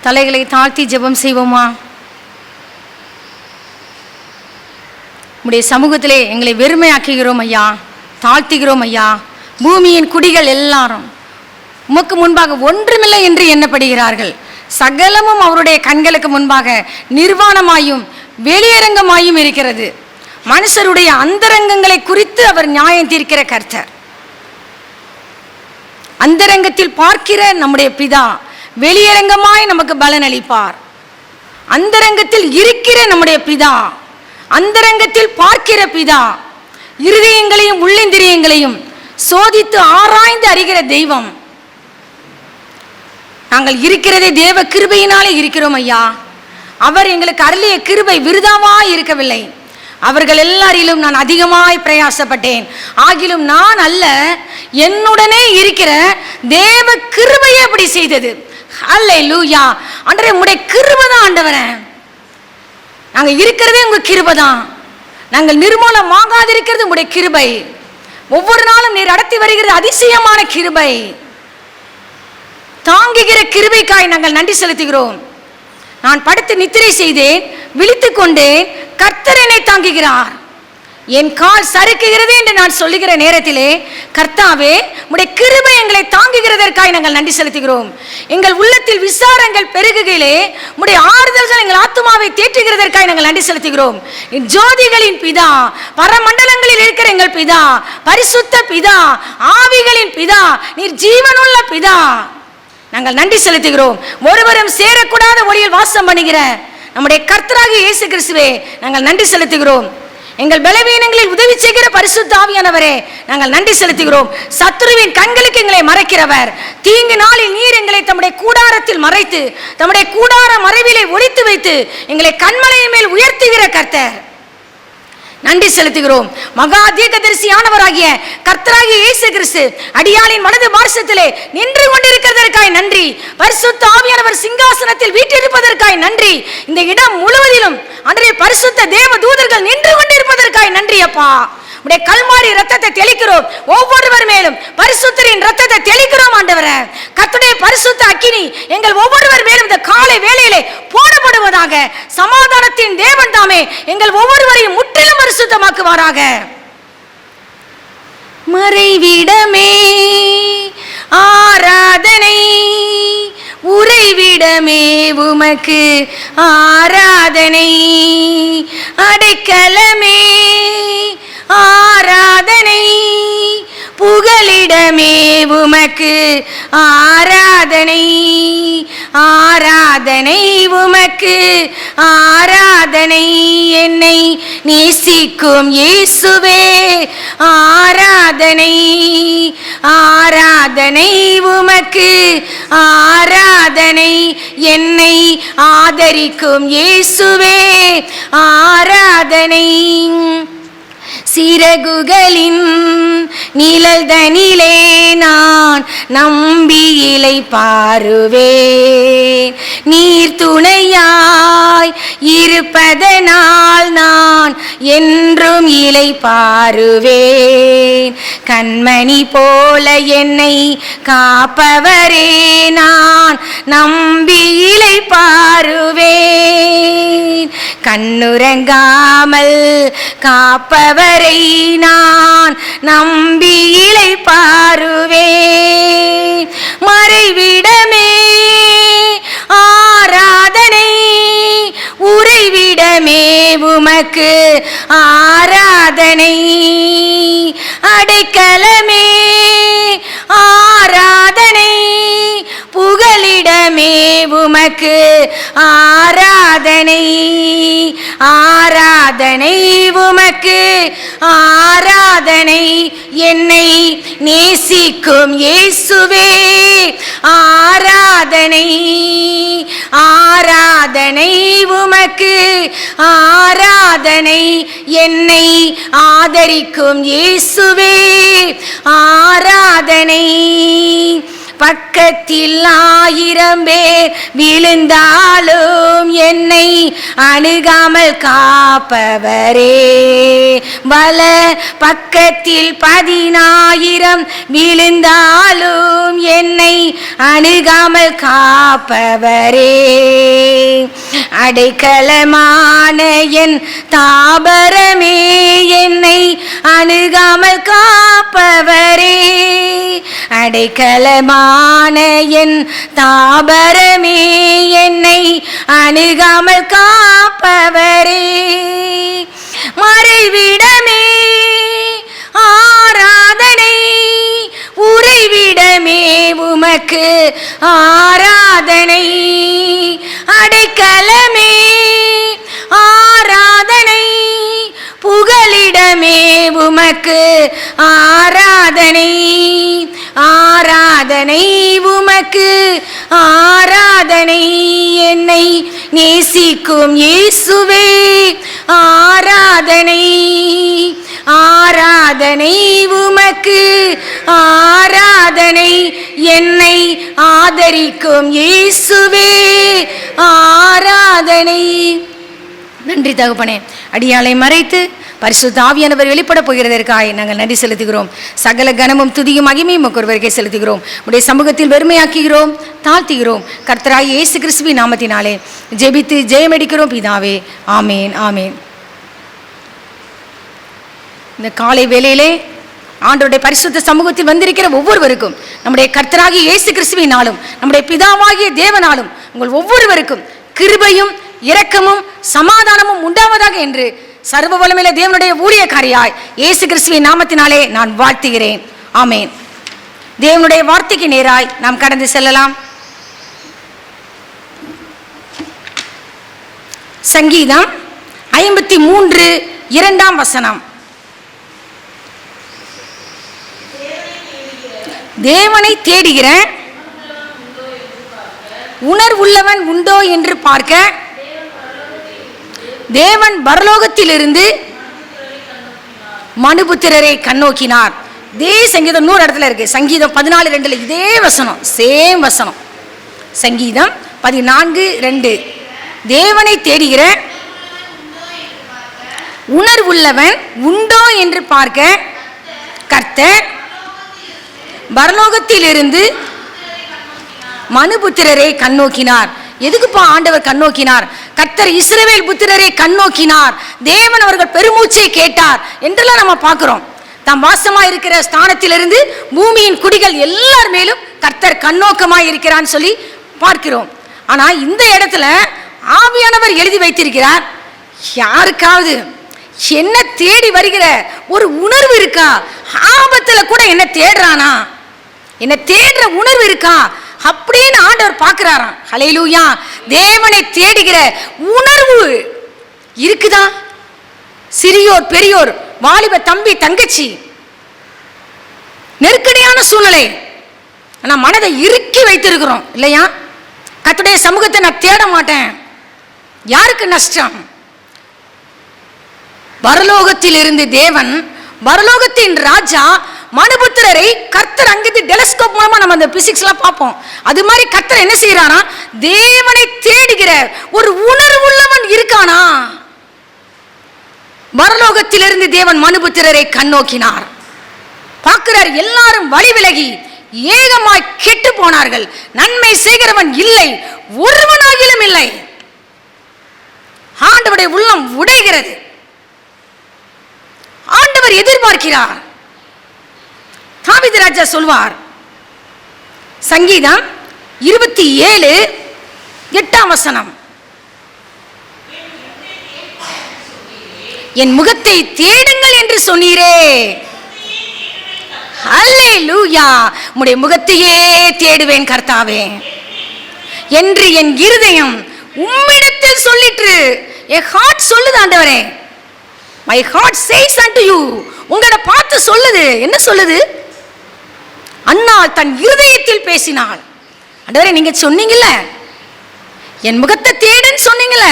தலைகளை தாழ்த்தி ஜெபம் செய்வோமா? உம்முடைய சமூகத்திலே எங்களை வெறுமையாக்குகிறோம் ஐயா, தாழ்த்துகிறோம் ஐயா. பூமியின் குடிகள் எல்லாரும் உமக்கு முன்பாக ஒன்றுமில்லை என்று எண்ணப்படுகிறார்கள். சகலமும் அவருடைய கண்களுக்கு முன்பாக நிர்வாணமாயும் வெளியரங்கமாயும் இருக்கிறது. மனுஷருடைய அந்தரங்கங்களை குறித்து அவர் நியாயம் தீர்க்கிற கர்த்தர். அந்தரங்கத்தில் பார்க்கிற நம்முடைய பிதா வெளியரங்கமாய் நமக்கு பலன் அளிப்பார். அந்தரங்கத்தில் இருக்கிற நம்முடைய பிதா, அந்தரங்கத்தில் பார்க்கிற பிதா, இருதயங்களையும் உள்ளிந்திரியங்களையும் சோதித்து ஆராய்ந்து அறிகிற தெய்வம். நாங்கள் இருக்கிறதே தேவ கிருபையினாலே இருக்கிறோம் ஐயா. அவர் எங்களுக்கு அருளிய கிருபை விருதாவாய் இருக்கவில்லை. அவர்கள் எல்லாரிலும் நான் அதிகமாய் பிரயாசப்பட்டேன், ஆகிலும் நான் அல்ல, என்னுடனே இருக்கிற தேவ கிருபையே அப்படி செய்தது. அல்லேலூயா. ஆண்டவரே, உம்முடைய கிருபை தான் ஆண்டவரே. நாங்கள் இருக்கிறதே உங்க கிருபை தான். நாங்கள் நிர்மூலமாகாதிருக்கிறது உங்களுடைய கிருபை. ஒவ்வொரு நாளும் நீர் நடத்தி வருகிற அதிசயமான கிருபை, தாங்குகிற கிருபைக்காய் நாங்கள் நன்றி செலுத்துகிறோம். நான் படுத்து நித்திரை செய்தேன், விழித்துக் கொண்டேன், கர்த்தர் என்னை தாங்குகிறார். என் கால் சறுக்குகிறது என்று நான் சொல்லுகிற நேரத்திலே, கர்த்தாவே உம்முடைய கிருபை எங்களை தாங்குகிறதற்காய் நாங்கள் நன்றி செலுத்துகிறோம். எங்கள் உள்ளத்தில் விசாரங்கள் பெருகுகையிலே உம்முடைய ஆறுதல்கள் எங்கள் ஆத்துமாவை தேற்றுகிறதற்காய் நாங்கள் நன்றி செலுத்துகிறோம். ஜோதிகளின் பிதா, பரமண்டலங்களில் இருக்கிற எங்கள் பிதா, பரிசுத்த பிதா, ஆவிகளின் பிதா, நீர் ஜீவனுள்ள பிதா, நாங்கள் நன்றி செலுத்துகிறோம். ஒருவரும் சேரக்கூடாத ஒளியில் வாசம் பண்ணுகிற நம்முடைய கர்த்தராகிய இயேசு கிறிஸ்துவே நாங்கள் நன்றி செலுத்துகிறோம். எங்கள் பலவீனங்களில் உதவி செய்கிற பரிசுத்த ஆவியானவரே நாங்கள் நன்றி செலுத்துகிறோம். சத்துருவின் கண்களுக்கு எங்களை மறைக்கிறவர், தீங்கு நாளில் நீர் எங்களை தம்முடைய கூடாரத்தில் மறைத்து தம்முடைய கூடார மறைவிலே ஒளித்து வைத்து எங்களை கண்மலையின் மேல் உயர்த்துகிற கர்த்தர், நன்றி செலுத்துகிறோம். மகா தீர்க்கதரிசியானவராகிய கர்த்தராகிய இயேசு கிறிஸ்து அடியாளின் வலது பார்சத்திலே நின்று கொண்டிருக்கிறதற்காய் நன்றி. பரிசுத்த ஆவியானவர் சிங்காசனத்தில் வீற்றிருப்பதற்காய் நன்றி. இந்த இடம் முழுவதிலும் அன்றைய பரிசுத்த தேவ தூதர்கள் நின்று கொண்டிருப்பதற்காய் நன்றி அப்பா. உடைய கல்மாரி ரத்தத்தை தெளிக்கிறோம், ஒவ்வொருவர் மேலும் பரிசுத்தரின் ரத்தத்தை தெளிக்கிறோம் ஆண்டவரே. கர்த்தருடைய பரிசுத்த அக்கினி எங்கள் ஒவ்வொருவர் மேலும் இந்த காலை வேளையிலே போடப்படுவதாக. சமாதானத்தின் தேவன் தாமே எங்கள் ஒவ்வொருவரையும் முற்றிலும் பரிசுத்தமாக்குவாராக. மறைவிடமே ஆராதனை, உறைவிடமே உமக்கு ஆராதனை, அடைக்கலமே ஆராதனை, புகலிடமே உமக்கு ஆராதனை, ஆராதனை உமக்கு ஆராதனை. என்னை நேசிக்கும் இயேசுவே ஆராதனை, ஆராதனை உமக்கு ஆராதனை. என்னை ஆதரிக்கும் இயேசுவே ஆராதனை. சிறகுகளின் நிழல்தனிலே நான் நம்பி இலை பாருவேன். நீர் துணையாய் இருப்பதனால் நான் என்றும் இலை பாருவேன். கண்மணி போல என்னை காப்பவரே நான் நம்பி இலை பாருவேன். கண்ணுறங்காமல் காப்பவரை நான் நம்பி இலை பாருவேன். மறைவிடமே ஆராதனை, உறைவிடமே உமக்கு ஆராதனை, அடைக்கலமே ஆராதனை, புகலிடமே உமக்கு ஆராதனை, ஆராதனை உமக்கு ஆராதனை. என்னை நேசிக்கும் இயேசுவே ஆராதனை, ஆராதனை உமக்கு ஆராதனை. என்னை ஆதரிக்கும் இயேசுவே ஆராதனை. பக்கத்தில் 1000 பேர் விழுந்தாலும் என்னை அணுகாமல் காப்பவரே. வல பக்கத்தில் 10,000 விழுந்தாலும் என்னை அணுகாமல் காப்பவரே. அடைக்கலமான என் தாபரமே, என்னை அணுகாமல் காப்பவரே. அடைக்கலமான என் தாபரமே, என்னை அணுகாமல் காப்பவரே. மறைவிடமே ஆராதனை, உறைவிடமே உமக்கு ஆராதனை. அடைக்கலமே ஆராதனை, புகலிடமே உமக்கு ஆராதனை. ஆராதனை உமக்கு ஆராதனை. என்னை நேசிக்கும் இயேசுவே ஆராதனை. ஆராதனை உமக்கு ஆராதனை. என்னை ஆதரிக்கும் இயேசுவே ஆராதனை. நன்றி தகப்பனே. அடியாளை மறைத்து பரிசுத்த ஆவியானவர் வெளிப்பட போகிறதற்காக நாங்கள் நன்றி செலுத்துகிறோம். சகல கனமும் துதியும் மகிமையும் ஒருவருக்கே செலுத்துகிறோம். உடைய சமூகத்தில் வெறுமையாக்குகிறோம், தாழ்த்துகிறோம். கர்த்தராகிய இயேசு கிறிஸ்துவின் நாமத்தினாலே ஜெபித்து ஜெயமெடுக்கிறோம் பிதாவே. ஆமேன், ஆமேன். இந்த காலை வேளையிலே ஆண்டவருடைய பரிசுத்த சமூகத்தில் வந்திருக்கிற ஒவ்வொருவருக்கும் நம்முடைய கர்த்தராகிய இயேசு கிறிஸ்துவின் நாளும் நம்முடைய பிதாவாகிய தேவனாலும் உங்கள் ஒவ்வொருவருக்கும் கிருபையும் இரக்கமும் சமாதானமும் உண்டாவதாக என்று சர்வ வல்லமையுள்ள தேவனுடைய ஊழியக்காரியாய் இயேசு கிறிஸ்துவின் நாமத்தினாலே நான் வாழ்த்துகிறேன். ஆமேன். தேவனுடைய வார்த்தைக்கு நேராய் நாம் கடந்து செல்லலாம். சங்கீதம் 53 2ஆம் வசனம். தேவனை தேடுகிற உணர்வுள்ளவன் உண்டோ என்று பார்க்க தேவன் பரலோகத்திலிருந்து மனுபுத்திரரை கண்ணோக்கினார். இதே சங்கீதம் 100 இடத்துல இருக்கு. சங்கீதம் 14:2 இதே வசனம், சேம் வசனம். சங்கீதம் 14:2 தேவனை தேடுகிற உணர்வுள்ளவன் உண்டோ என்று பார்க்க கர்த்தர் பரலோகத்திலிருந்து மனுபுத்திரரை கண்ணோக்கினார். எதுக்குப்பா ஆண்டவர் கண்ணோக்கினார்? கர்த்தர் இஸ்ரவேல் புத்திரரை கண்ணோக்கினார். தேவன் அவர்கள் பெருமூச்சை கேட்டார் என்றெல்லாம் நம்ம பார்க்கிறோம். தாம் வாசமா இருக்கிற ஸ்தானத்திலிருந்து பூமியின் குடிகள் எல்லார் மேலும் கர்த்தர் கண்ணோக்கமாய் இருக்கிறான்னு சொல்லி பார்க்கிறோம். ஆனா இந்த இடத்துல ஆவியானவர் எழுதி வைத்திருக்கிறார், யாருக்காவது என்ன தேடி வருகிற ஒரு உணர்வு இருக்கா? ஆபத்துல கூட என்ன தேடுறானா? என்ன தேடுற உணர்வு இருக்கா அப்படின்னு ஆண்டவர் பார்க்கிறாராம். ஹல்லேலூயா. தேவனை தேடுகிற உணர்வு இருக்குதா? சிறியோர் பெரியோர், வாலிப தம்பி தங்கச்சி, நெருக்கடியான சூழ்நிலை, ஆனா மனதை இறுக்கி வைத்திருக்கிறோம் இல்லையா? கர்த்தருடைய சமூகத்தை நான் தேட மாட்டேன். யாருக்கு நஷ்டம்? பரலோகத்தில் இருந்து தேவன், பரலோகத்தின் ராஜா மனுபுத்திரரை கர்த்தர் அங்கிருந்து டெலஸ்கோப் மூலமா நம்ம அந்த பிசிக்ஸ்லாம் பார்ப்போம். அது மாதிரி கர்த்தர் என்ன செய்யறாரா? தேவனை தேடுகிற ஒரு உணர்வுள்ளவன் இருக்கானா? பரலோகத்திலிருந்து தேவன் மனுபுத்திரரை கண்ணோக்கினார். பார்க்கிறார், எல்லாரும் வழி விலகி ஏகமாய் கெட்டு போனார்கள். நன்மை செய்கிறவன் இல்லை, ஒருவனாகிலும் இல்லை. ஆண்டவருடைய உள்ளம் உடைகிறது. ஆண்டவர் எதிர்பார்க்கிறார். தாவீது ராஜா சொல்வார், சங்கீதம் 27:8ஆம் வசனம், என் முகத்தை தேடுங்கள் என்று சொன்னீரே. அல்லேலூயா. உம்முடைய முகத்தையே தேடுவேன் கர்த்தாவே என்று என் இருதயம் உம்மிடத்தில் சொல்லிற்று. என் ஹார்ட் சொல்லுது ஆண்டவரே. My heart says unto you. உங்களை பார்த்து சொல்லுது. என்ன சொல்லுது? அன்னாள் தன் இருதயத்தில் பேசினாள். ஆண்டவரே, நீங்க சொன்னீங்கல்ல என் முகத்தை தேடுன்னு சொன்னீங்கல்ல.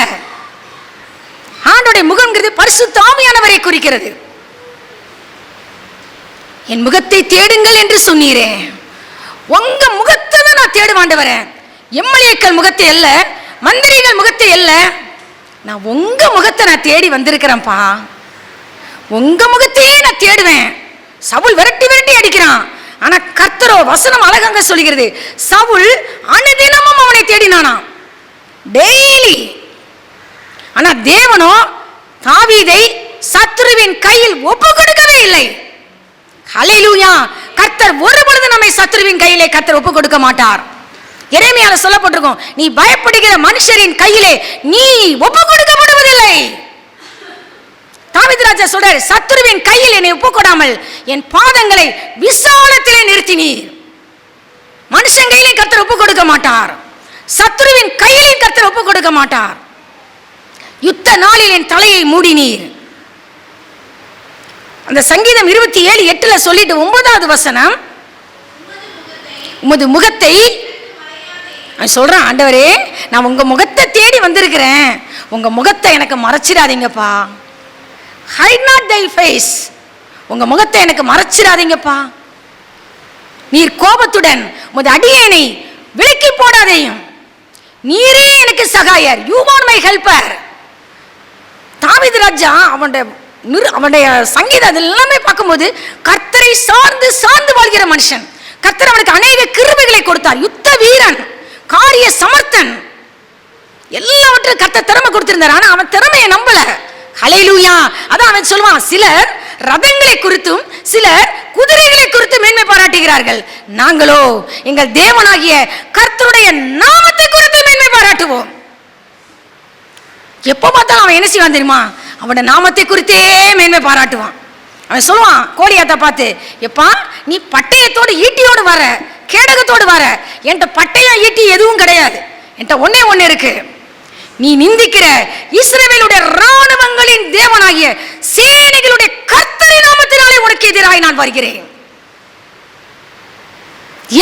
ஆண்டவருடைய முகம்ங்கிறது பரிசுத்த ஆவியானவரை குறிக்கிறது. என் முகத்தை தேடுங்கள் என்று சொன்னீரே. உங்க முகத்தை தான் நான் தேடுவாண்டவரேன். எம்எல்ஏக்கள் முகத்தை அல்ல, மந்திரிகள் முகத்தை அல்ல, நான் உங்க முகத்தை நான் தேடி வந்திருக்கிறேன்ப்பா. உங்க முகத்தையே நான் தேடுவேன். சவுல் விரட்டி விரட்டி அடிக்கிறான், ஆனா கர்த்தரோ, வசனம் அழகாக சொல்கிறது, சவுல் அனுதினமும் அவனை தேடினானா, டெய்லி. ஆனா தேவனோ தாவீதை சத்துருவின் கையில் ஒப்பு கொடுக்கவே இல்லை. ஹல்லேலூயா. கர்த்தர் ஒருபொழுது நம்மை சத்துருவின் கையிலே கர்த்தர் ஒப்பு கொடுக்க மாட்டார். எரேமியால சொல்லப்பட்டிருக்கும், நீ பயப்படுகிற மனுஷரின் கையிலே நீ ஒப்பு கொடுக்கப்படுவதில்லை. தாவீது ராஜா சொல்றாரு, சத்துருவின் கையில் என்னை ஒப்பு கொடாமல் என் பாதங்களை விசாலத்திலே நிறுத்தினீர். மனுஷன் கையிலே கர்த்தர் ஒப்பு கொடுக்க மாட்டார், சத்துருவின் கையிலே கர்த்தர் ஒப்பு கொடுக்க மாட்டார். யுத்த நாளில் என் தலையை மூடினீர். அந்த சங்கீதம் 27:8 சொல்லிட்டு 9வது வசனம், உமது முகத்தை சொல்றான், ஆண்டவரே நான் உங்க முகத்தை தேடி வந்திருக்கிறேன், உங்க முகத்தை எனக்கு மறைச்சிடாதீங்கப்பா. hide not thy face, உங்க முகத்தை எனக்கு மறைச்சிடாதீங்கப்பா. நீர் கோபத்துடன் உமது அடியேனை விலக்கி போடாதேயும், நீரே எனக்கு சகாயர், you are my helper. தாவீது ராஜா அவனுடைய சங்கீதம் எல்லாமே பார்க்கும்போது கர்த்தரை சார்ந்து சார்ந்து வாழ்கிற மனுஷன். கர்த்தர் அவனுக்கு அநேக கிருபைகளை கொடுத்தார். யுத்த வீரன், காரிய சமர்த்தன், எல்லாவற்றையும் கர்த்தர் திறமை கொடுத்திருந்தார். ஆனா அவன் திறமையை நம்பல. ஹல்லேலூயா. அதான் அவன் சொல்வான், சிலர் ரதங்களை குறித்தும் சிலர் குதிரைகளை குறித்து மேன்மை பாராட்டுகிறார்கள், நாங்களோ எங்கள் தேவனாகிய கர்த்தருடைய நாமத்தை குறித்து மேன்மை பாராட்டுவோம். எப்போ பார்த்தாலும் அவன் என்ன செய்வான் தெரியுமா, அவனோட நாமத்தை குறித்தே மேன்மை பாராட்டுவான். அவன் சொல்லுவான் கோலியாத்தை பார்த்து, எப்பா நீ பட்டயத்தோடு ஈட்டியோடு வர, கேடகத்தோடு வர, என்கிட்ட பட்டயம் ஈட்டி எதுவும் கிடையாது, என்கிட்ட ஒன்னே ஒன்னு இருக்கு, நீ நிந்திக்கிற இஸ்ரவேலுடைய ராணுவங்களின் தேவனாகிய சேனைகளுடைய கர்த்தரின் நாமத்தினாலே உனக்கு எதிராக நான் வருகிறேன்.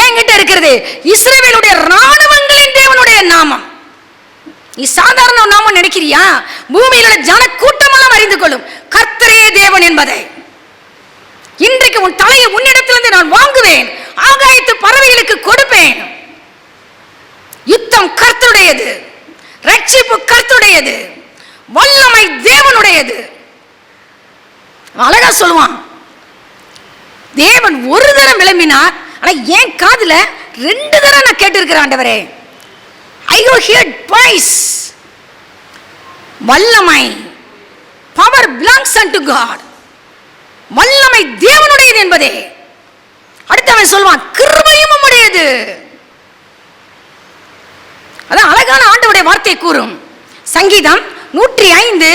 என்கிட்ட இருக்கிறது இஸ்ரவேலுடைய ராணுவங்களின் தேவனுடைய நாமம். நீ சாதாரண நாமம் நினைக்கிறியா? பூமியில ஜன கூட்டமெல்லாம் அறிந்து கொள்ளும் கர்த்தரே தேவன் என்பதை. இன்றைக்கு உன் தலையை உன்னிடத்திலிருந்து நான் வாங்குவேன், ஆகாயத்து பறவைகளுக்கு கொடுப்பேன். யுத்தம் கர்த்தருடையது, ரட்சிப்பு கர்த்தருடையது, வல்லமை தேவனுடையது. அழகா சொல்லுவான், தேவன் ஒரு தரம் விளம்பினார், ஆனா என் காதுல 2 தரம் நான் கேட்டிருக்கிறேன் ஆண்டவரே. I go heard twice. வல்லமை, power belongs unto God. வல்லமை தேவனுடையது என்பதே. அடுத்தவன் சொல்வான், கிருபையும் உம்முடையது. அதான் அழகான ஆண்டவருடைய வார்த்தை கூறும். சங்கீதம் 105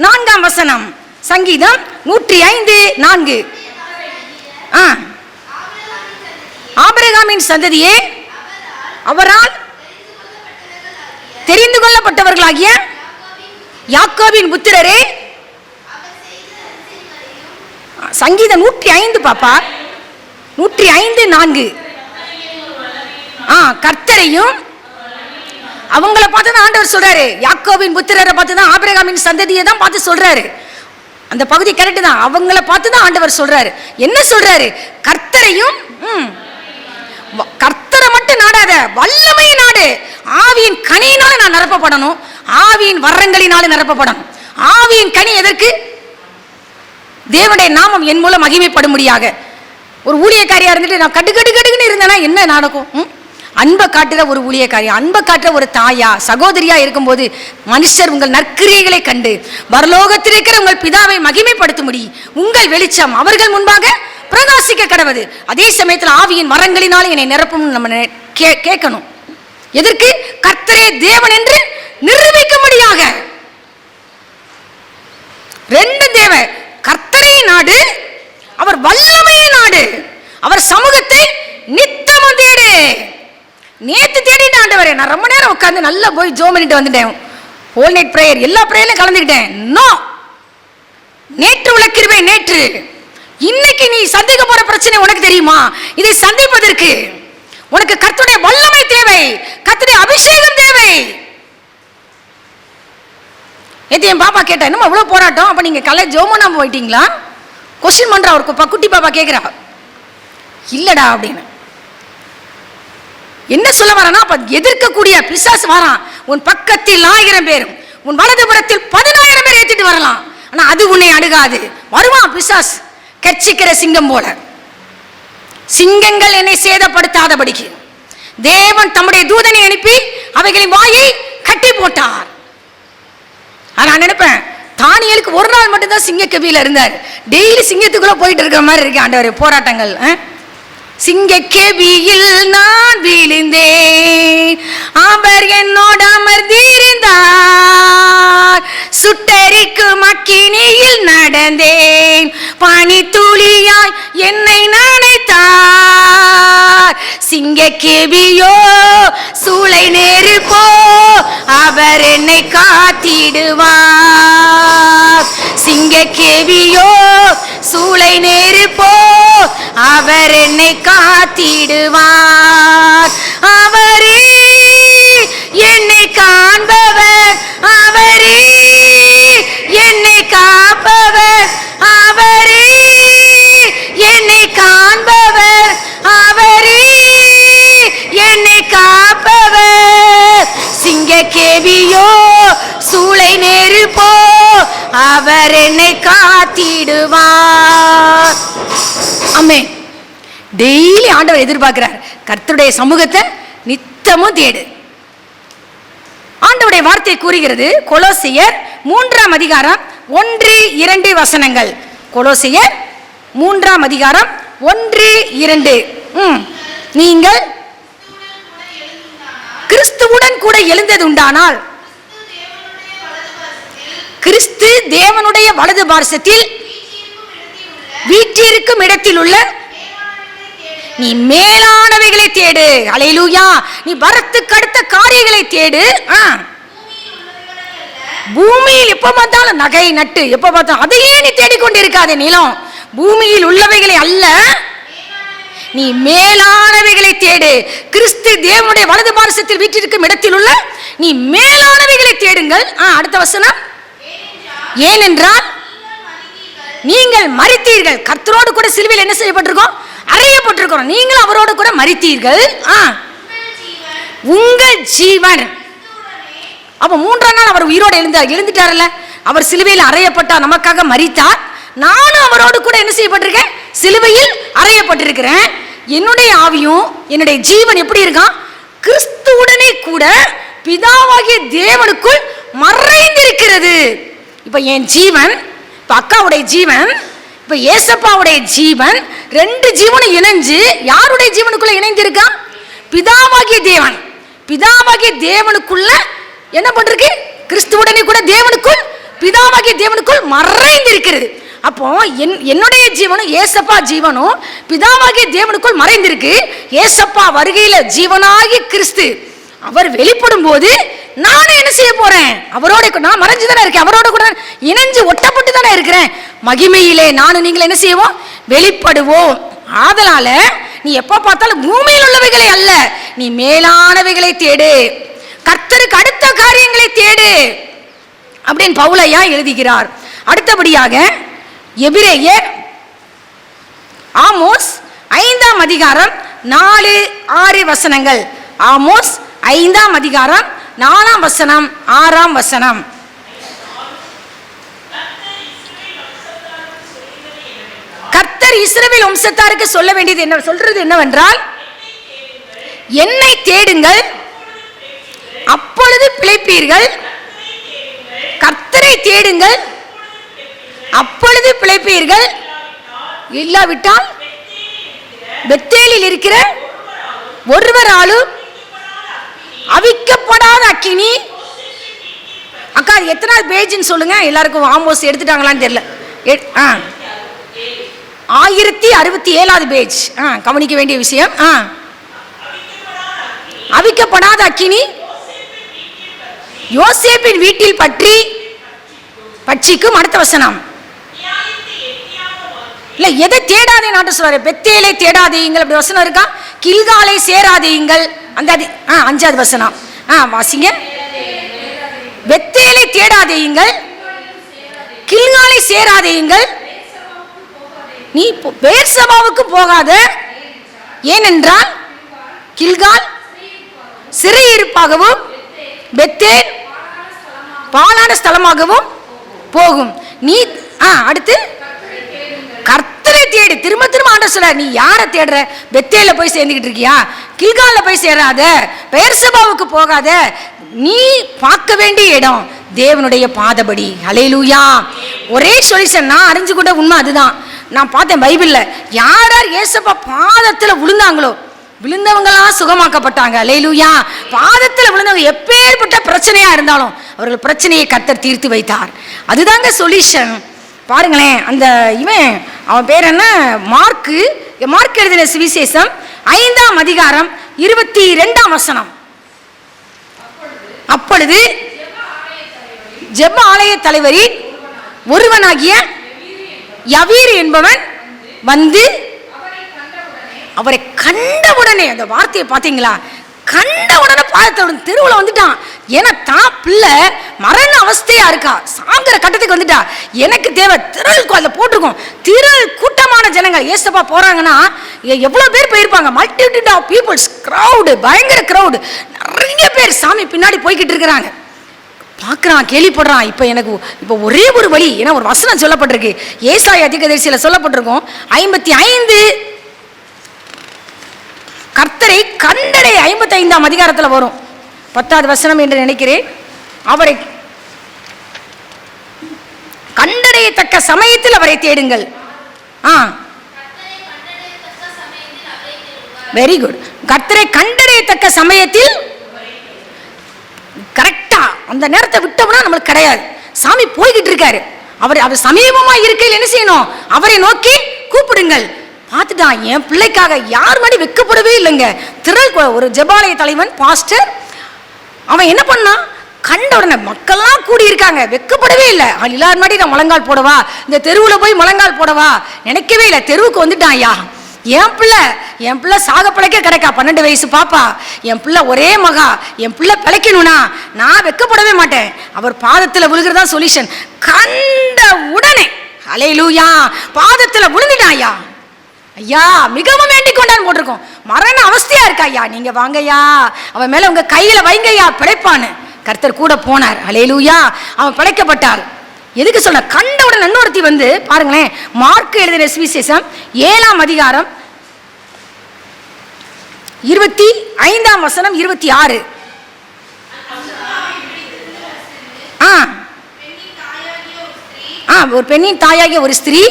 4ஆம் வசனம். சங்கீதம் 105:4. ஆபிரகாமின் சந்ததியே, அவரால் தெரிந்து கொள்ளப்பட்டவர்களாகிய யாக்கோபின் புத்திரரே. சங்கீதம் 105 பாப்பா, 105:4. கர்த்தரையும் அவங்கள பார்த்து தான் ஆண்டவர் சொல்றாரு. யாக்கோபின் புத்திரரை பார்த்து தான், ஆபிரகாமின் சந்ததியை தான் பார்த்து சொல்றாரு. அந்த பகுதி கரெக்ட் தான். அவங்கள பார்த்து தான் ஆண்டவர் சொல்றாரு. என்ன சொல்றாரு? கர்த்தரையும், கர்த்தரை மட்டும் நாடாத, வல்லமையை நாடு. ஆவியின் கனியினால நான் நிரப்பப்படணும், ஆவியின் வரங்களினால நிரப்பப்படணும். ஆவியின் கனி எதற்கு? தேவனுடைய நாமம் என் மூலம் மகிமைப்படும்படியாக. ஒரு ஊழியக்காரியா இருந்துட்டு நான் கடுன்னு இருந்தேன்னா என்ன நடக்கும்? அன்பை காட்டுற ஒரு ஊழியக்காரியா, அன்பை காட்டுற ஒரு தாயா, சகோதரியா இருக்கும்போது மனுஷர் உங்கள் நற்கிரியைகளை கண்டு பரலோகத்தில் இருக்கிற உங்கள் பிதாவை மகிமைப்படுத்தும்படி உங்கள் வெளிச்சம் அவர்கள் முன்பாக பிரகாசிக்க கடவுது. அதே சமயத்தில் ஆவியின் வரங்களினால என்னை நிரப்பும் நம்ம கேட்கணும். எதற்கு? கர்த்தரே தேவன் என்று நிரூபிக்கும்படியாக. 2 தேவை. கர்த்தரை நாடு, அவர் வல்லமையை நாடு, அவர் சமூகத்தை நித்தமும் தேடு. நேத்து தேடிட்டு ஆண்டவரே, நான் ரொம்ப நேரம் உட்கார்ந்து நல்லா போய் ஜோம் பண்ணிட்டு வந்துட்டேன், ஹோல் நைட் பிரேயர், எல்லா பிரேயர்லையும் கலந்துக்கிட்டேன். நோ, நேற்று உள்ள கிருபை நேற்று. இன்னைக்கு நீ சந்திக்க போற பிரச்சனை உனக்கு தெரியுமா? இதை சந்திப்பதற்கு உனக்கு கர்த்தருடைய வல்லமை தேவை, கர்த்தருடைய அபிஷேகம் தேவை. நேற்று என் பாப்பா கேட்டா, என்னமா அவ்வளோ போராட்டம், அப்போ நீங்கள் கலை ஜோமனா போயிட்டீங்களா? கொஸ்டின் பண்ணுறா. ஒரு குட்டி பாப்பா கேட்குறா. இல்லைடா அப்படின்னு. என்ன சொல்ல வரானா, அப்ப எதிர்க்கக்கூடிய பிசாசு வரான். உன் பக்கத்தில் 1000 பேரும் உன் வலதுபுறத்தில் 10000 பேர் ஏற்றிட்டு வரலாம், ஆனா அது உன்னை அணுகாது. வருவான் பிசாசு கர்ச்சிக்கிற சிங்கம் போல. சிங்கங்கள் என்னை சேதப்படுத்தாதபடிக்கு தேவன் தம்முடைய தூதனை அனுப்பி அவைகளின் வாயை கட்டி போட்டார். நான் நினைப்பேன், தானியேலுக்கு ஒரு நாள் மட்டும்தான் சிங்க கெபியில இருந்தார். டெய்லி சிங்கத்துக்குள்ள போயிட்டு இருக்கிற மாதிரி இருக்கு ஆண்டவர் போராட்டங்கள். சிங்க கெபியில் நான் விழுந்தேன், அவர் என்னோட அமர்ந்திருந்தார். சுட்டெரிக்கும் அக்கினியில் நடந்தேன், பனி துளியாய் என்னை நனைத்தார். சிங்க கெபியோ சூளை நெருப்போ, அவர் என்னை காத்திடுவார். சிங்க கெபியோ சூளை நெருப்போ, அவர் என்னை காத்திடுவார். அவரே என்னை காண்பவர், அவரே என்னை காப்பவர், அவரே என்னை காண்பவர், அவரே என்னை காப்பவர். சிங்க கெபியோ சூளை நெருப்போ, அவர் என்னை காத்திடுவார். ஆமென். டெய்லி ஆண்டவர் எதிர்பார்க்கிறார், கர்த்தருடைய சமூகத்தை நித்தமும் தேடு. ஆண்டவருடைய வார்த்தை கூறுகிறது, கொலோசியர் 3ஆம் அதிகாரம் 1-2 வசனங்கள். கொலோசியர் 3ஆம் அதிகாரம் 1-2. நீங்கள் கிறிஸ்துவுடன் கூட எழுந்தது உண்டானால், கிறிஸ்து தேவனுடைய வலது பார்சத்தில் வீற்றிருக்கும் இடத்தில் உள்ள நீ மேலானவைகளை தேடு. அல்லேலூயா. நீ வரத்துக்கு அடுத்த காரியங்களை தேடு. பூமியில் எப்ப பார்த்தாலும் நகை நட்டு எப்ப பார்த்தாலும் அதையே நீ தேடிக்கொண்டிருக்காதே. நிலம் பூமியில் உள்ளவைகளை அல்ல, நீ மேலானவைகளை தேடு. கிறிஸ்து தேவனுடைய வலது பார்சத்தில் வீற்றிருக்கும் இடத்தில் உள்ள நீ மேலானவைகளை தேடுங்கள். அடுத்த வசனம், ஏனென்றால் நீங்கள் மரித்தீர்கள். கர்த்தரோடு கூட சிலுவையில் என்ன செய்யப்பட்டிருக்கோம்? அறையப்பட்டிருக்கிறோம். நீங்கள் அவரோடு கூட மரித்தீர்கள். உங்கள் ஜீவன். அப்ப 3ஆம் நாள் அவர் உயிரோடு எழுந்துட்டார்ல. அவர் சிலுவையில் அறையப்பட்டார், நமக்காக மரித்தார். நானும் அவரோடு கூட என்ன செய்யப்பட்டிருக்கேன்? சிலுவையில் அறையப்பட்டிருக்கிறேன். என்னுடைய ஆவியும் என்னுடைய ஜீவன் எப்படி இருக்கான்? கிறிஸ்துவுடனே கூட பிதாவாகிய தேவனுக்குள் மறைந்திருக்கிறது. இப்ப என் ஜீவன், இப்ப அக்காவுடைய ஜீவன், இப்ப ஏசப்பாவுடைய ஜீவன், 2 ஜீவனும் இணைஞ்சு யாருடைய ஜீவனுக்குள்ள இணைந்திருக்கான்? பிதாவாகிய தேவன். பிதாவாகிய தேவனுக்குள்ள என்ன பண்றது? கிறிஸ்துவுடனே கூட தேவனுக்குள், பிதாவாகிய தேவனுக்குள் மறைந்திருக்கிறது. அப்போ என்னுடைய ஜீவனும் ஏசப்பா ஜீவனும் பிதாவாகிய தேவனுக்குள் மறைந்திருக்கு. ஏசப்பா வருகையில ஜீவனாகி கிறிஸ்து அவர் வெளிப்படும் போது நானே என்ன செய்ய போறேன்? அவரோட நான் மறைஞ்சுதானே இருக்கேன், அவரோட கூட இணைஞ்சு ஒட்டப்பட்டு தானே இருக்கிறேன். மகிமையிலே நானும் நீங்கள் என்ன செய்வோம்? வெளிப்படுவோம். ஆதலால நீ எப்ப பார்த்தாலும் பூமியில் உள்ளவைகளை அல்ல, நீ மேலானவைகளை தேடு. கர்த்தருக்கு அடுத்த காரியங்களை தேடு அப்படின்னு பவுலையா எழுதுகிறார். அடுத்தபடியாக எபிரேயர் ஆமோஸ் 5ஆம் அதிகாரம் 4-6 வசனங்கள். ஆமோஸ் 5ஆம் அதிகாரம் 4ஆம் வசனம் 6ஆம் வசனம். கர்த்தர் இஸ்ரவேல் வம்சத்தாருக்கு சொல்ல வேண்டியது என்ன சொல்றது என்னவென்றால், என்னை தேடுங்கள் அப்பொழுது பிழைப்பீர்கள். கர்த்தரை தேடுங்கள் அப்பொழுது பிழைப்பீர்கள். இல்லாவிட்டால் பெத்தேலில் இருக்கிற ஒருவராலும் அவிக்கப்படாத அக்கினி. அக்கா எத்தனாவது பேஜ்னு சொல்லுங்க, எல்லாருக்கும் ஆமோஸ் எடுத்துட்டாங்களான்னு தெரியல. 1067வது பேஜ். கவனிக்க வேண்டிய விஷயம். அவிக்கப்படாத அக்கினி யோசேப்பின் வீட்டில் பட்சிக்கும். அடுத்த வசனம், இல்ல எதை தேடாதே நாட்டு சொல்றாரு. பெத்தேலை தேடாதீங்கள் அப்படி வசனம் இருக்கா. கில்காலை சேராதீங்கள் அந்த 5வது வசனம் வாசிங்க. பெத்தேலை தேடாதீங்கள், கில்காலை சேராதீங்கள், நீ பேர்சபாவுக்கு போகாத. ஏனென்றால் கில்கால் சிறையிருப்பாகவும் பெத்தேல் பாழான ஸ்தலமாகவும் போகும். நீ அடுத்து கர்த்தரை தேடு. திரும்ப திரும்ப ஆண்டவர் சொல்ற, நீ யாரை தேடுற? பெத்தேல போய் சேர்ந்துக்கிட்டு இருக்கியா? கில்கால்ல போய் சேராத, பெயர்சபாவுக்கு போகாத. நீ பார்க்க வேண்டிய இடம் தேவனுடைய பாதபடி. ஹல்லேலூயா. ஒரே சொல்யூஷன். நான் அறிஞ்சு கொண்ட உண்மை அதுதான். நான் பார்த்தேன் பைபிள்ல, யார் யார் இயேசுப்பா பாதத்துல விழுந்தாங்களோ விழுந்தவங்களாம் சுகமாக்கப்பட்டாங்க. ஹல்லேலூயா. பாதத்தில் விழுந்தவங்க எப்பேற்பட்ட பிரச்சனையா இருந்தாலும் அவர்கள் பிரச்சனையை கர்த்தர் தீர்த்து வைத்தார். அதுதாங்க சொல்யூஷன். பாருங்களேன், அந்த இவன் அவன் பேர் என்ன, மார்க் எழுதின சுவிசேஷம் 5ஆம் அதிகாரம் 22ஆம் வசனம். அப்பொழுது ஜெப ஆலய தலைவரின் ஒருவனாகிய யவீர் என்பவன் வந்து அவரை கண்டவுடனே, அந்த வார்த்தையை பார்த்தீங்களா, கண்டவுடனே பாதத்தோட தெருவில் வந்துட்டான். ஏன்னா தான் பிள்ளை மரண அவஸ்தையா இருக்கா, சாங்கிற கட்டத்துக்கு வந்துட்டா. எனக்கு தேவை திரள், அதில் போட்டிருக்கோம் திரள் கூட்டமான ஜனங்கள். ஏசப்பா போறாங்கன்னா எவ்வளோ பேர் போயிருப்பாங்க, மல்டிடியூட் ஆஃப் பீப்புள்ஸ், கிரௌடு, பயங்கர கிரௌடு, நிறைய பேர் சாமி பின்னாடி போய்கிட்டு இருக்கிறாங்க. பார்க்குறான், கேள்விப்படுறான். இப்போ ஒரே ஒரு வழி, ஏன்னா ஒரு வசனம் சொல்லப்பட்டிருக்கு, ஏசாயா தீர்க்கதரிசியில் சொல்லப்பட்டிருக்கும் 55 கர்த்தரை கண்டடை 55ஆம் அதிகாரத்தில் வரும் 10வது வசனம் என்று நினைக்கிறேன். அவரை கண்டடையத்தக்க சமயத்தில் அவரை தேடுங்கள். Very good. கர்த்தரை கண்டடையத்தக்க சமயத்தில், கரெக்டா அந்த நேரத்தை விட்டோம்னா நம்மளுக்கு கிடையாது. சாமி போய்கிட்டு இருக்காரு, அவர் சமீபமா இருக்கையில் என்ன செய்யணும், அவரை நோக்கி கூப்பிடுங்கள். பார்த்துட்டான், என் பிள்ளைக்காக யார் மாதிரி வெக்கப்படவே இல்லைங்க. திரள் ஒரு ஜெபாலய தலைவன் பாஸ்டர், அவன் என்ன பண்ணான், கண்ட உடனே மக்கள்லாம் கூடி இருக்காங்க, வெக்கப்படவே இல்லை. எல்லாரும் மாதிரி நான் முழங்கால் போடவா, இந்த தெருவில் போய் முழங்கால் போடவா நினைக்கவே இல்லை. தெருவுக்கு வந்துட்டான். ஐயா, என் பிள்ளை சாக பிழைக்க கிடைக்கா, 12 வயசு பாப்பா, என் பிள்ளை ஒரே மகா, என் பிள்ளை பிழைக்கணும்னா நான் வெக்கப்படவே மாட்டேன். அவர் பாதத்தில் விழுகிறதா சொல்யூஷன். கண்ட உடனே ஹல்லேலூயா பாதத்தில் விழுந்துட்டான். ஐயா ஐயா மிகவும் வேண்டிக் கொண்டான்னு போட்டிருக்கோம். மரண அவஸ்தையா இருக்கா, ஐயா நீங்க வாங்கய்யா, அவன் மேல உங்க கையில வைங்கய்யா, பிழைப்பான்னு. கர்த்தர் கூட போனார். ஹல்லேலூயா. அவன் பிழைக்கப்பட்டார். எதுக்கு சொல்ல, கண்டவுடன் இன்னொருத்தி வந்து பாருங்களேன், மார்க் எழுதின சுவிசேஷம் 7ஆம் அதிகாரம் 25ஆம் வசனம் 26. ஒரு பெண்ணின் தாயாகிய ஒரு ஸ்திரீ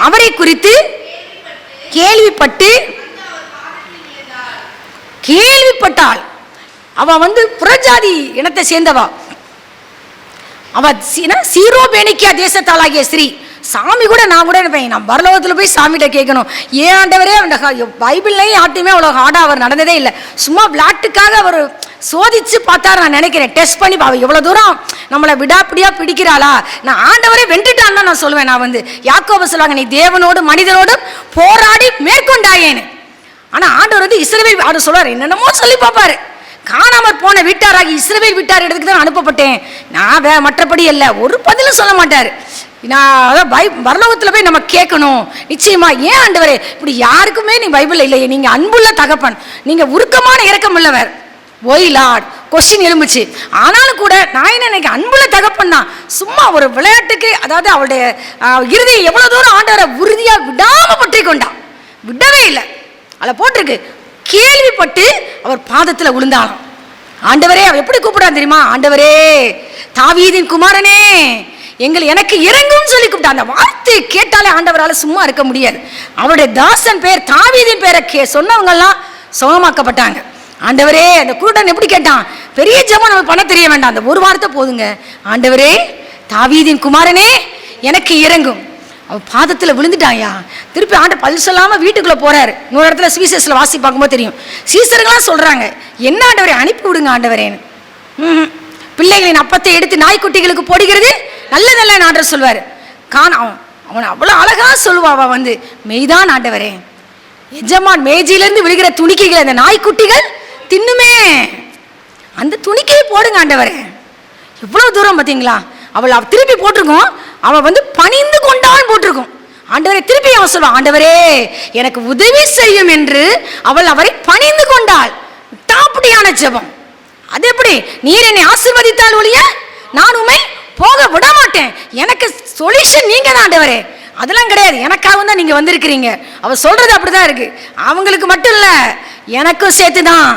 அவரை குறித்து கேள்விப்பட்டாள். அவ வந்து புறஜாதி இனத்தை சேர்ந்தவா. அவ சீரோபேனிக்கியா தேசத்தாளாகிய ஸ்ரீ. சாமி கூட நான் பரலோகத்தில் போய் சாமிகிட்ட கேட்கணும், ஏன் ஆண்டவரே, அந்த பைபிள்லையும் யார்ட்டையுமே அவ்வளோ ஹார்டாக அவர் நடந்ததே இல்லை. சும்மா விளாட்டுக்காக அவர் சோதிச்சு பார்த்தாரு நான் நினைக்கிறேன், டெஸ்ட் பண்ணி எவ்வளோ தூரம் நம்மளை விடாப்பிடியா பிடிக்கிறாளா. நான் ஆண்டவரே வென்றுட்டான்னு தான் நான் சொல்லுவேன். நான் வந்து யாக்கோபு சொல்லுவாங்க, நீ தேவனோடு மனிதனோடும் போராடி மேற்கொண்டாயேன்னு. ஆனால் ஆண்டவர் வந்து இஸ்ரவேல் அவர் சொல்லுவார், என்னென்னமோ சொல்லி பார்ப்பாரு. காணாமற் போன வீட்டாராகி இஸ்ரவேல் வீட்டார் இடத்துக்கு தான் அனுப்பப்பட்டேன், நான் மற்றபடி இல்லை, ஒரு பதிலும் சொல்ல மாட்டார். நான் அதான் பரலோகத்தில் போய் நம்ம கேட்கணும் நிச்சயமா. ஏன் ஆண்டவரே இப்படி யாருக்குமே நீ பைபிள் இல்லையே, நீங்க அன்புள்ள தகப்பன், நீங்க உருக்கமான இரக்கம் உள்ளவர். ஒய் லார்ட் கொஸ்டின் எழும்புச்சு. ஆனாலும் கூட நான் என்ன நினைக்கிறேன், அன்புள்ள தகப்பன் தான். சும்மா ஒரு விளையாட்டுக்கு, அதாவது அவளுடைய இறுதியை எவ்வளவு தூரம் ஆண்டவரை உறுதியா விடாம பற்றி கொண்டான், விடவே இல்லை. அதில் போட்டிருக்கு, கேள்விப்பட்டு அவர் பாதத்தில் விழுந்தாலும். ஆண்டவரே, அவ எப்படி கூப்பிடான் தெரியுமா, ஆண்டவரே தாவீதின் குமாரனே எனக்கு இறங்கும்னு சொல்லி கூப்பிட்டா. அந்த வார்த்தை கேட்டாலே ஆண்டவரால் சும்மா இருக்க முடியாது. அவருடைய தாசன் பேர் தாவீதின் பேரை சொன்னவங்க எல்லாம் சுகமாக்கப்பட்டாங்க. ஆண்டவரே, அந்த குருடன் எப்படி கேட்டான், பெரிய ஜெபம் நம்ம பண்ண தெரிய வேண்டாம், அந்த ஒரு வார்த்தை போதுங்க, ஆண்டவரே தாவீதின் குமாரனே எனக்கு இறங்கும். அவன் பாதத்தில் விழுந்துட்டாயா. திருப்பி ஆண்டு பல் சொல்லாமல் வீட்டுக்குள்ளே போறாரு. இன்னொரு இடத்துல சுவிசேஷத்தில் வாசி பார்க்கும்போது தெரியும், சீசர்கள்லாம் சொல்கிறாங்க, என்ன ஆண்டவரே அனுப்பி விடுங்க ஆண்டவரேன்னு. பிள்ளைகளின் அப்பத்தை எடுத்து நாய்க்குட்டிகளுக்கு போடுகிறது நல்லதல்ல ஆண்டவர் சொல்வார். அவன் அவ்வளோ அழகா சொல்லுவா. அவன் வந்து மெய்தான் ஆண்டவரே, எஜமான் மேஜிலிருந்து விழுகிற துணிக்கைகளை அந்த நாய்க்குட்டிகள் தின்னுமே, அந்த துணிக்கையை போடுங்க ஆண்டவரே. எவ்வளோ தூரம் பார்த்தீங்களா. அவள் திருப்பி போட்டிருக்கோம், அவள் வந்து பணிந்து கொண்டான்னு போட்டிருக்கோம். ஆண்டவரை திருப்பி அவன் சொல்லுவான், ஆண்டவரே எனக்கு உதவி செய்யும் என்று அவள் அவரை பணிந்து கொண்டாள். டாப்டியான ஜெபம். அது எப்படி? நீர் என்னை ஆசீர்வதித்தால் ஒழிய நான் உம்மை போக விட மாட்டேன். எனக்கு சொல்யூஷன் நீங்க தான் ஆண்டவரே. அதெல்லாம் கிடையாது, எனக்காக தான் நீங்க வந்திருக்கிறீங்க. அவ சொல்றது அப்படிதான் இருக்கு. அவங்களுக்கு மட்டும் இல்ல, எனக்கும் சேர்த்து தான்.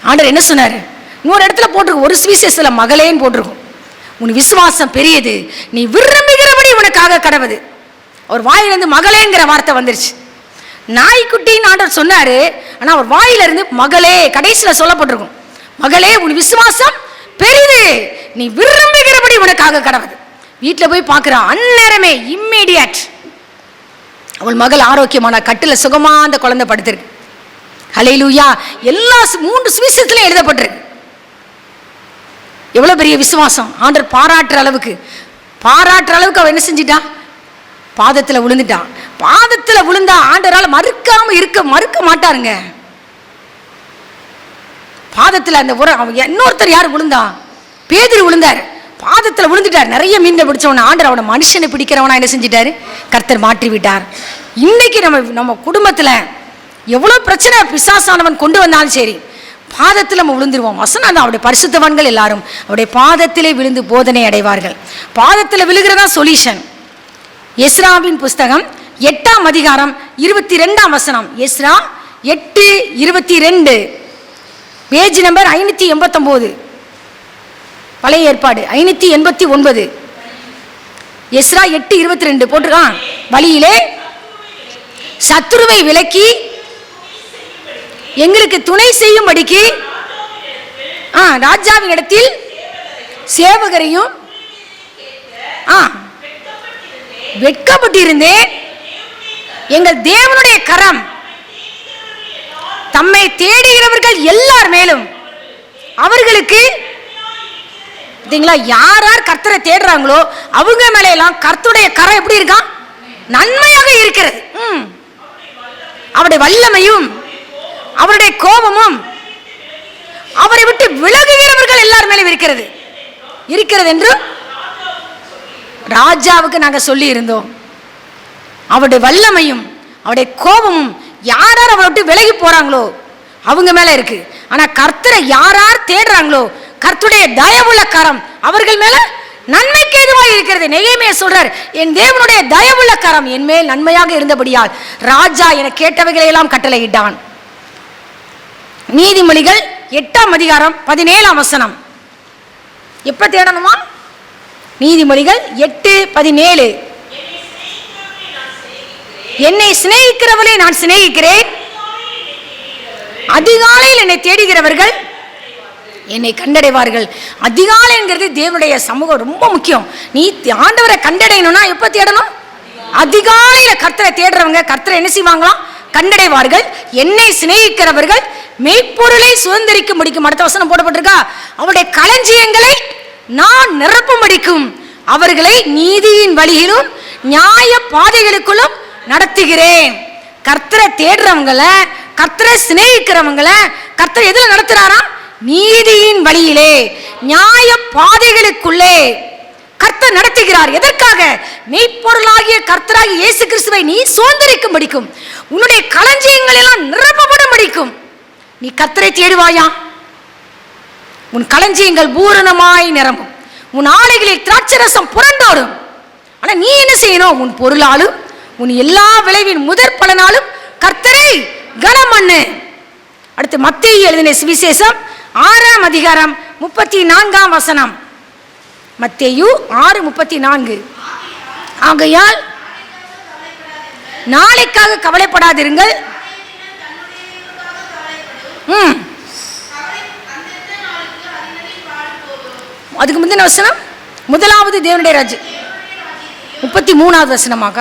ஆண்டவர் என்ன சொன்னாரு? இன்னொரு இடத்துல போட்டிருக்கும், ஒரு சுவிசேஷத்துல மகளேன்னு போட்டிருக்கும். உன் விசுவாசம் பெரியது, நீ விரும்புகிறபடி உனக்காக கடவுது. ஒரு வாயிலிருந்து மகளேங்கிற வார்த்தை வந்துருச்சு. நாய்க்குட்டின்னு ஆண்டவர் சொன்னாரு, ஆனா அவர் வாயிலிருந்து மகளே கடைசியில் சொல்லப்பட்டிருக்கும். மகளே உன் விசுவாசம் பெரிது, நீ விரும்புகிறபடி உனக்காக கடவுது. வீட்டில் போய் பார்க்குறான், அந்நேரமே இம்மீடியட் அவள் மகள் ஆரோக்கியமான கட்டில சுகமா அந்த குழந்தை படுத்திருக்கு. ஹல்லேலூயா. எல்லா 3 சுவிசேஷத்திலும் எழுதப்பட்டிருக்கு. எவ்வளவு பெரிய விசுவாசம்! ஆண்டவர் பாராட்டுற அளவுக்கு அவ என்ன செஞ்சிட்டான்? பாதத்தில் விழுந்துட்டான். பாதத்தில் விழுந்தா ஆண்டவரால் மறுக்க மாட்டாருங்க. பாதத்தில் அந்த இன்னொருத்தர் யார் விழுந்தா? பேதுரு விழுந்தார். பாதத்தில் விழுந்துட்டார். நிறைய மீன் பிடிச்சவன ஆண்டவர் அவனை மனுஷனை பிடிக்கிறவனா என்ன செஞ்சிட்டாரு? கர்த்தர் மாற்றி விட்டார். இன்னைக்கு நம்ம குடும்பத்தில் எவ்வளோ பிரச்சனை பிசாசானவன் கொண்டு வந்தாலும் சரி, பாதத்தில் நம்ம விழுந்துருவோம். வசனம் தான், அவருடைய பரிசுத்தவான்கள் எல்லாரும் அவருடைய பாதத்திலே விழுந்து போதனை அடைவார்கள். பாதத்தில் விழுகிறதா சொல்யூஷன். எஸ்ராவின் புஸ்தகம் 8ஆம் அதிகாரம் 22ஆம் வசனம். எஸ்ரா 8:22, பேஜ் நம்பர் 589, பழைய ஏற்பாடு 589. எஸ்ரா 8:22 போட்டிருக்கான். வழியிலே சத்துருவை விலக்கி எங்களுக்கு துணை செய்யும்படிக்கு ராஜாவின் இடத்தில் சேவகரையும் வெட்கப்பட்டிருந்தேன். எங்கள் தேவனுடைய கரம் தம்மை தேடுகிறவர்கள் எல்லார் மேலும் அவர்களுக்கு யார் யார் கர்த்தரை தேடுறாங்களோ அவங்க மேல எல்லாம் கர்த்தருடைய கரம் எப்படி இருக்கான்? நன்மையாக இருக்கிறது. அவருடைய வல்லமையும் அவருடைய கோபமும் அவரை விட்டு விலகுகிறவர்கள் எல்லார் மேலும் இருக்கிறது என்று ராஜாவுக்கு நாங்க சொல்லி இருந்தோம். அவருடைய வல்லமையும் அவருடைய கோபமும் யார் யார் அவரை விட்டு விலகி போறாங்களோ அவங்க மேல இருக்கு. ஆனா கர்த்தரை யார் யார் தேடுறாங்களோ கர்த்தருடைய தயவுள்ள கரம் அவர்கள் மேல நன்மைக்கு ஏதுவாக இருக்கிறது. நெகேமியா சொல்றார், என் தேவனுடைய தயவுள்ள கரம் என் மேல் நன்மையாக இருந்தபடியால் ராஜா என கேட்டவைகளை எல்லாம் கட்டளையிட்டான். நீதிமொழிகள் 8ஆம் அதிகாரம் 17ஆம் வசனம். எப்ப தேடணுமா? நீதிமொழிகள் 8:17. என்னை சிநேகிக்கிறவளை நான் சிநேகிக்கிறேன், அதிகாலையில் என்னை தேடுகிறவர்கள் என்னை கண்டடைவார்கள். அதிகாலைங்கிறது தேவனுடைய சமூகம் ரொம்ப முக்கியம். நீ ஆண்டவரை கண்டடையணும்னா எப்ப தேடணும்? அதிகாலையில கர்த்தரை தேடுறவங்க கர்த்தரை என்ன செய்வாங்களாம்? கண்டடைவார்கள். என்னை சிநேகிக்கிறவர்கள் மெய்ப்பொருளை சுதந்திரிக்க முடிக்கும். அடுத்த வசனம் போடப்பட்டிருக்கா, அவருடைய களஞ்சியங்களை நான் நிரப்பும்படிக்கும் அவர்களை நீதியின் வழியிலும் நியாய பாதைகளுக்குள்ளும் நடத்துகிறேன். கர்த்தரை தேடுறவங்கள, கர்த்தரை சிநேகிக்கிறவங்கள கர்த்தர் எதுல நடத்துறாரா? நீதியின் வழியிலே நியாய பாதைகளுக்குள்ளே கர்த்தர் நடத்துகிறார். எதற்காக? மெய்ப்பொருளாகிய கர்த்தராகிய இயேசு கிறிஸ்துவை நீ சுதந்திரிக்கும் படிக்கும், உன்னுடைய களஞ்சியங்கள் எல்லாம் நிரப்பப்படும் படிக்கும். நீ கர்த்தரை தேடுவாயா? உன் களஞ்சியங்கள் பூரணமாய் நிரம்பும், உன் ஆலைகளில் திராட்சரசம் புரண்டோடும். ஆனா நீ என்ன செய்யணும்? உன் பொருளாலும் உன் எல்லா விளைவின் முதற் பலனாலும் கர்த்தரை கனம் பண்ணு. அடுத்து மத்தேயு எழுதின சுவிசேஷம் 6ஆம் அதிகாரம் 34ஆம் வசனம். மத்தேயு 6:34. ஆகையால் நாளைக்காக கவலைப்படாதிருங்கள். அதுக்கு முந்தின வசனம் முதலாவது தேவனுடைய ராஜ்யம் 33வது வசனமாக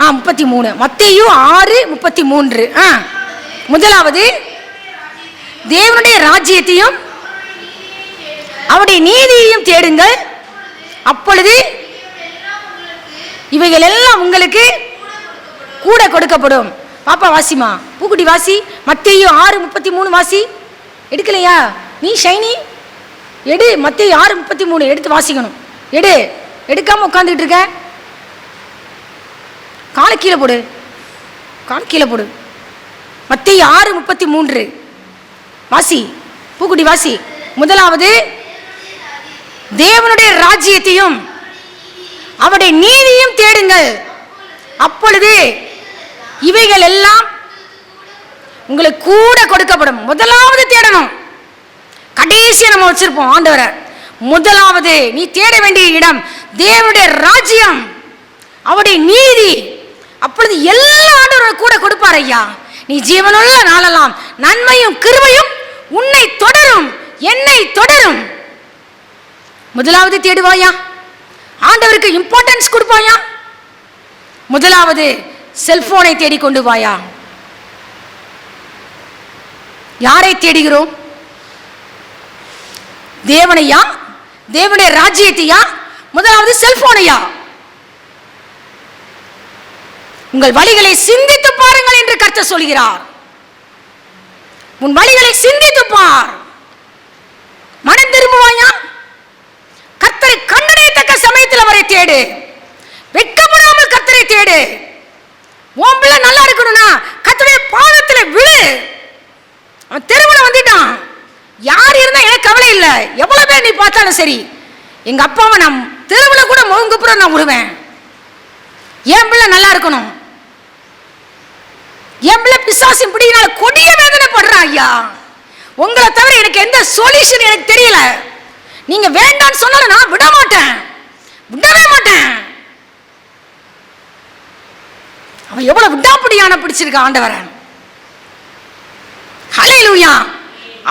33. மத்தேயு 6:33. முதலாவது தேவனுடைய ராஜ்யத்தையும் அவருடைய நீதியையும் தேடுங்கள், அப்பொழுது இவைகள் எல்லாம் உங்களுக்கு கூட கொடுக்கப்படும். பாப்பா வாசிமா, பூக்குட்டி வாசி, மத்தேயு 6:33 வாசி. எடுக்கலையா நீ ஷைனி? எடு, மத்தேயு 6:33 எடுத்து வாசிக்கணும். எடுக்காம உட்காந்துக்கிட்டு இருக்க, காலை கீழே போடு. மத்தேயு 6:33. வாசி, பூக்குடி வாசி. முதலாவது தேவனுடைய ராஜ்யத்தையும் அவருடைய நீதியும் தேடுங்கள், அப்பொழுது இவைகள் எல்லாம் உங்களுக்கு கூட கொடுக்கப்படும். முதலாவது தேடணும். கடைசியா நம்ம வச்சிருப்போம் ஆண்டவரை. முதலாவது நீ தேட வேண்டிய இடம் தேவனுடைய ராஜ்யம், அவருடைய நீதி. அப்பொழுது எல்லா ஆண்டவரும் கூட கொடுப்பார். ஐயா, நீ ஜீவனுள்ள நாளெல்லாம் நன்மையும் கிருபையும் உன்னை தொடரும், என்னை தொடரும். முதலாவது தேடுவாயா? ஆண்டவருக்கு இம்பார்ட்டன்ஸ் கொடுப்பாயா? முதலாவது செல்போனை தேடிக்கொண்டு வாயா. யாரை தேடுகிறோம்? தேவனையா, தேவனுடைய ராஜ்யத்தையா, முதலாவது செல்போனையா? உங்கள் வழிகளை சிந்தித்து பாருங்கள் என்று கர்த்தர் சொல்கிறார். உன் வழிகளை சிந்தித்து பார். மனம் திரும்புவாயா? கர்த்தரை கண்டடையத்தக்க சமயத்தில் அவரை தேடு. வெட்கப்படாமல் கர்த்தரை தேடு. உன் பிள்ளை நல்லா இருக்கணும்னா கர்த்தருடைய பாதத்தில் விழு. அவன் தெருவில் வந்துட்டான், யார் இருந்தா எனக்கு கவலை இல்லை. எவ்வளவு பேர் நீ பார்த்தாலும் சரி, எங்க அப்பாவை நான் தெருவில் கூட முகங்குப்புற நான் விடுவேன். என் பிள்ளை நல்லா இருக்கணும். என் பிள்ளை பிசாசின் பிடியினால கொடிய வேதனை படுறான். ஐயா, உங்களை தவிர எனக்கு எந்த சொல்யூஷன் எனக்கு தெரியல. நீங்க வேண்டான்னு சொன்னாலும் நான் விட மாட்டேன், விடவே மாட்டேன். அவன் எவ்வளவு விடாப்படியான பிடிச்சிருக்க ஆண்டவரை. ஹல்லேலூயா.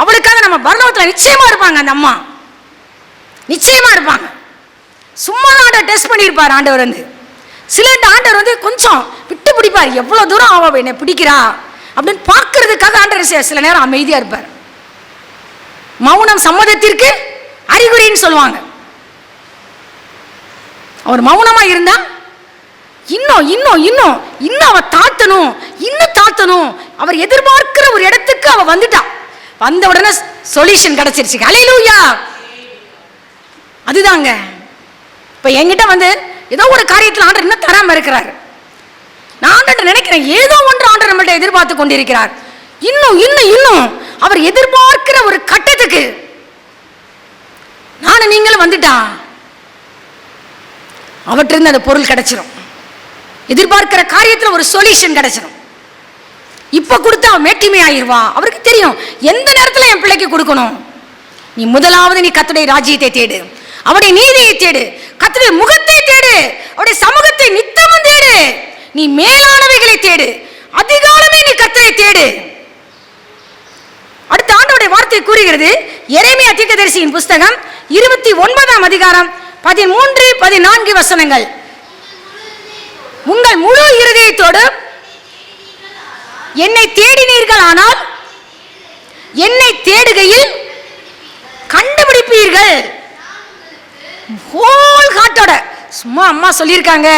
அவளுக்காக நம்ம பரலோகத்தில் நிச்சயமா இருப்பாங்க. அந்த அம்மா நிச்சயமா இருப்பாங்க. சும்மா தான் டெஸ்ட் பண்ணியிருப்பார் ஆண்டவர். வந்து சில ஆண்டவர் வந்து கொஞ்சம் விட்டு பிடிப்பார். எவ்வளவு தூரம் அவ என்னை பிடிக்கிறா அப்படின்னு பார்க்கறதுக்காக ஆண்டவர் சில நேரம் அமைதியா இருப்பார். மௌனம் சம்மதத்திற்கு அறிகுறின்னு சொல்லுவாங்க. அவர் மௌனமா இருந்தா இன்னும் இன்னும் இன்னும் இன்னும் அவ தாத்தணும், இன்னும் தாத்தணும். அவர் எதிர்பார்க்கிற ஒரு இடத்துக்கு அவ வந்துட்டா. வந்த உடனே சொல்யூஷன் கிடைச்சிருச்சு. ஹல்லேலூயா. அதுதாங்க இப்ப என்கிட்ட வந்து ஏதோ ஒரு காரியத்தில் ஆண்டவர் இன்னும் தராம இருக்கிறார். நான் ஆண்டவர் நினைக்கிறேன் ஏதோ ஒன்று ஆண்டவர் நம்மள்ட்ட எதிர்பார்த்து கொண்டிருக்கிறார். இன்னும் இன்னும் இன்னும் அவர் எதிர்பார்க்கிற ஒரு கட்டத்துக்கு நானும் நீங்களும் வந்துட்டா அவற்றிருந்து அந்த பொருள் கிடைச்சிடும். எதிர்பார்க்கிற காரியத்தில் ஒரு சொல்யூஷன் கிடைச்சிடும். இப்ப கொடுத்தா அவன் மேட்டிமை ஆயிருவா. அவருக்கு தெரியும் எந்த நேரத்தில் என் பிள்ளைக்கு கொடுக்கணும். நீ முதலாவது நீ கர்த்தருடைய ராஜ்யத்தை தேடு, அவருடைய நீதியை தேடு, கர்த்தருடைய முகத்தை தேடு, அவருடைய சமூகத்தை நித்தமும் தேடு. நீ மேலானவைகளை தேடு, அதிகாலமே நீ கர்த்தரை தேடு. அடுத்த ஆண்டவருடைய வார்த்தை கூறுகிறது, எரேமியா தீர்க்கதரிசியின் புஸ்தகம் 29ஆம் அதிகாரம் 13, 14 வசனங்கள். உங்கள் முழு இருதயத்தோடு என்னை தேடினீர்கள், ஆனால் என்னை தேடுகையில் கண்டுபிடிப்பீர்கள். ஹோல் ஹார்ட்டோட. சும்மா அம்மா சொல்லியிருக்காங்க,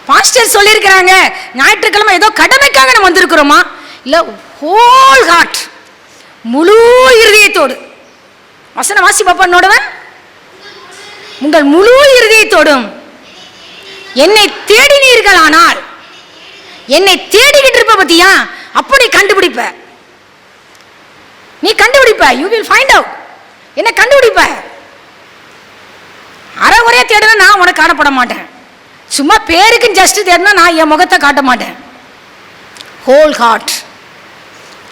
பாஸ்டர் சொல்லியிருக்கிறாங்க, ஞாயிற்றுக்கிழமை ஏதோ கடமைக்காக நம்ம வந்திருக்கிறோமா? இல்லை, ஹோல் ஹார்ட், முழு இருதயத்தோடு. வசன வாசி பாப்பா என்னோடவன். உங்கள் முழு இருதயத்தோடும் என்னை தேடினீர்கள், ஆனால் என்னை தேடிக்கிட்டு இருப்ப பத்தியா, அப்படி கண்டுபிடிப்ப. நீ கண்டுபிடிப்ப. You will find out. என்ன கண்டுபிடிப்ப. அரைகுறையா தேடினா நான் உனக்கு காணப்பட மாட்டேன். சும்மா பேருக்கு ஜஸ்ட் தேடினா நான் என் முகத்தை காட்ட மாட்டேன். Whole heart.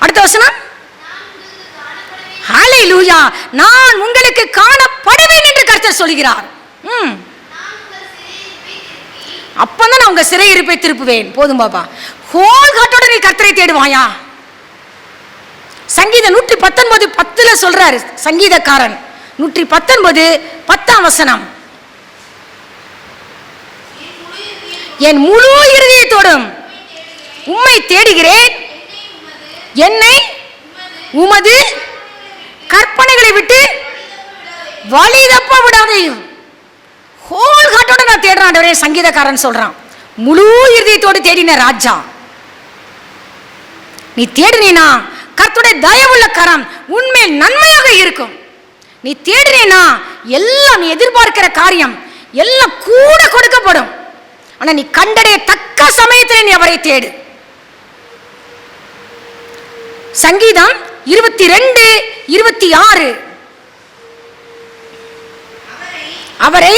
அடுத்த வசனம், ஹல்லேலூயா. நான் உங்களுக்கு காணப்படுவேன் என்று கர்த்தர் சொல்கிறார். அப்பதான் நான் உங்க சிறை இருப்பை திருப்புவேன். போதும் பாப்பா. ஹோல் ஹார்ட்டோட நீ கர்த்தரை தேடுவாயா? சங்கீதம் 119:10 சொல்றாரு சங்கீதக்காரன். 119 10ஆம் வசனம். என் முழு இருதயத்தோடும் உம்மை தேடுகிறேன், என்னை உமது கற்பனைகளை விட்டு வழி தப்ப விடாதையும். ஹோல் ஹார்ட்டோட நான் தேடுறான் சங்கீதக்காரன் சொல்றான். முழு இருதயத்தோடு தேடின ராஜா. நீ தேடினா கர்த்தருடைய தயவுள்ள கரம் உன்மேல் நன்மையாக இருக்கும். நீ தேடினா எல்லாம், நீ எதிர்பார்க்கிற காரியம் எல்லாம் கூட கொடுக்கப்படும். ஆனா நீ கண்டடைய தக்க சமயத்தில் நீ அவரை தேடு. சங்கீதம் 22, 26. அவரை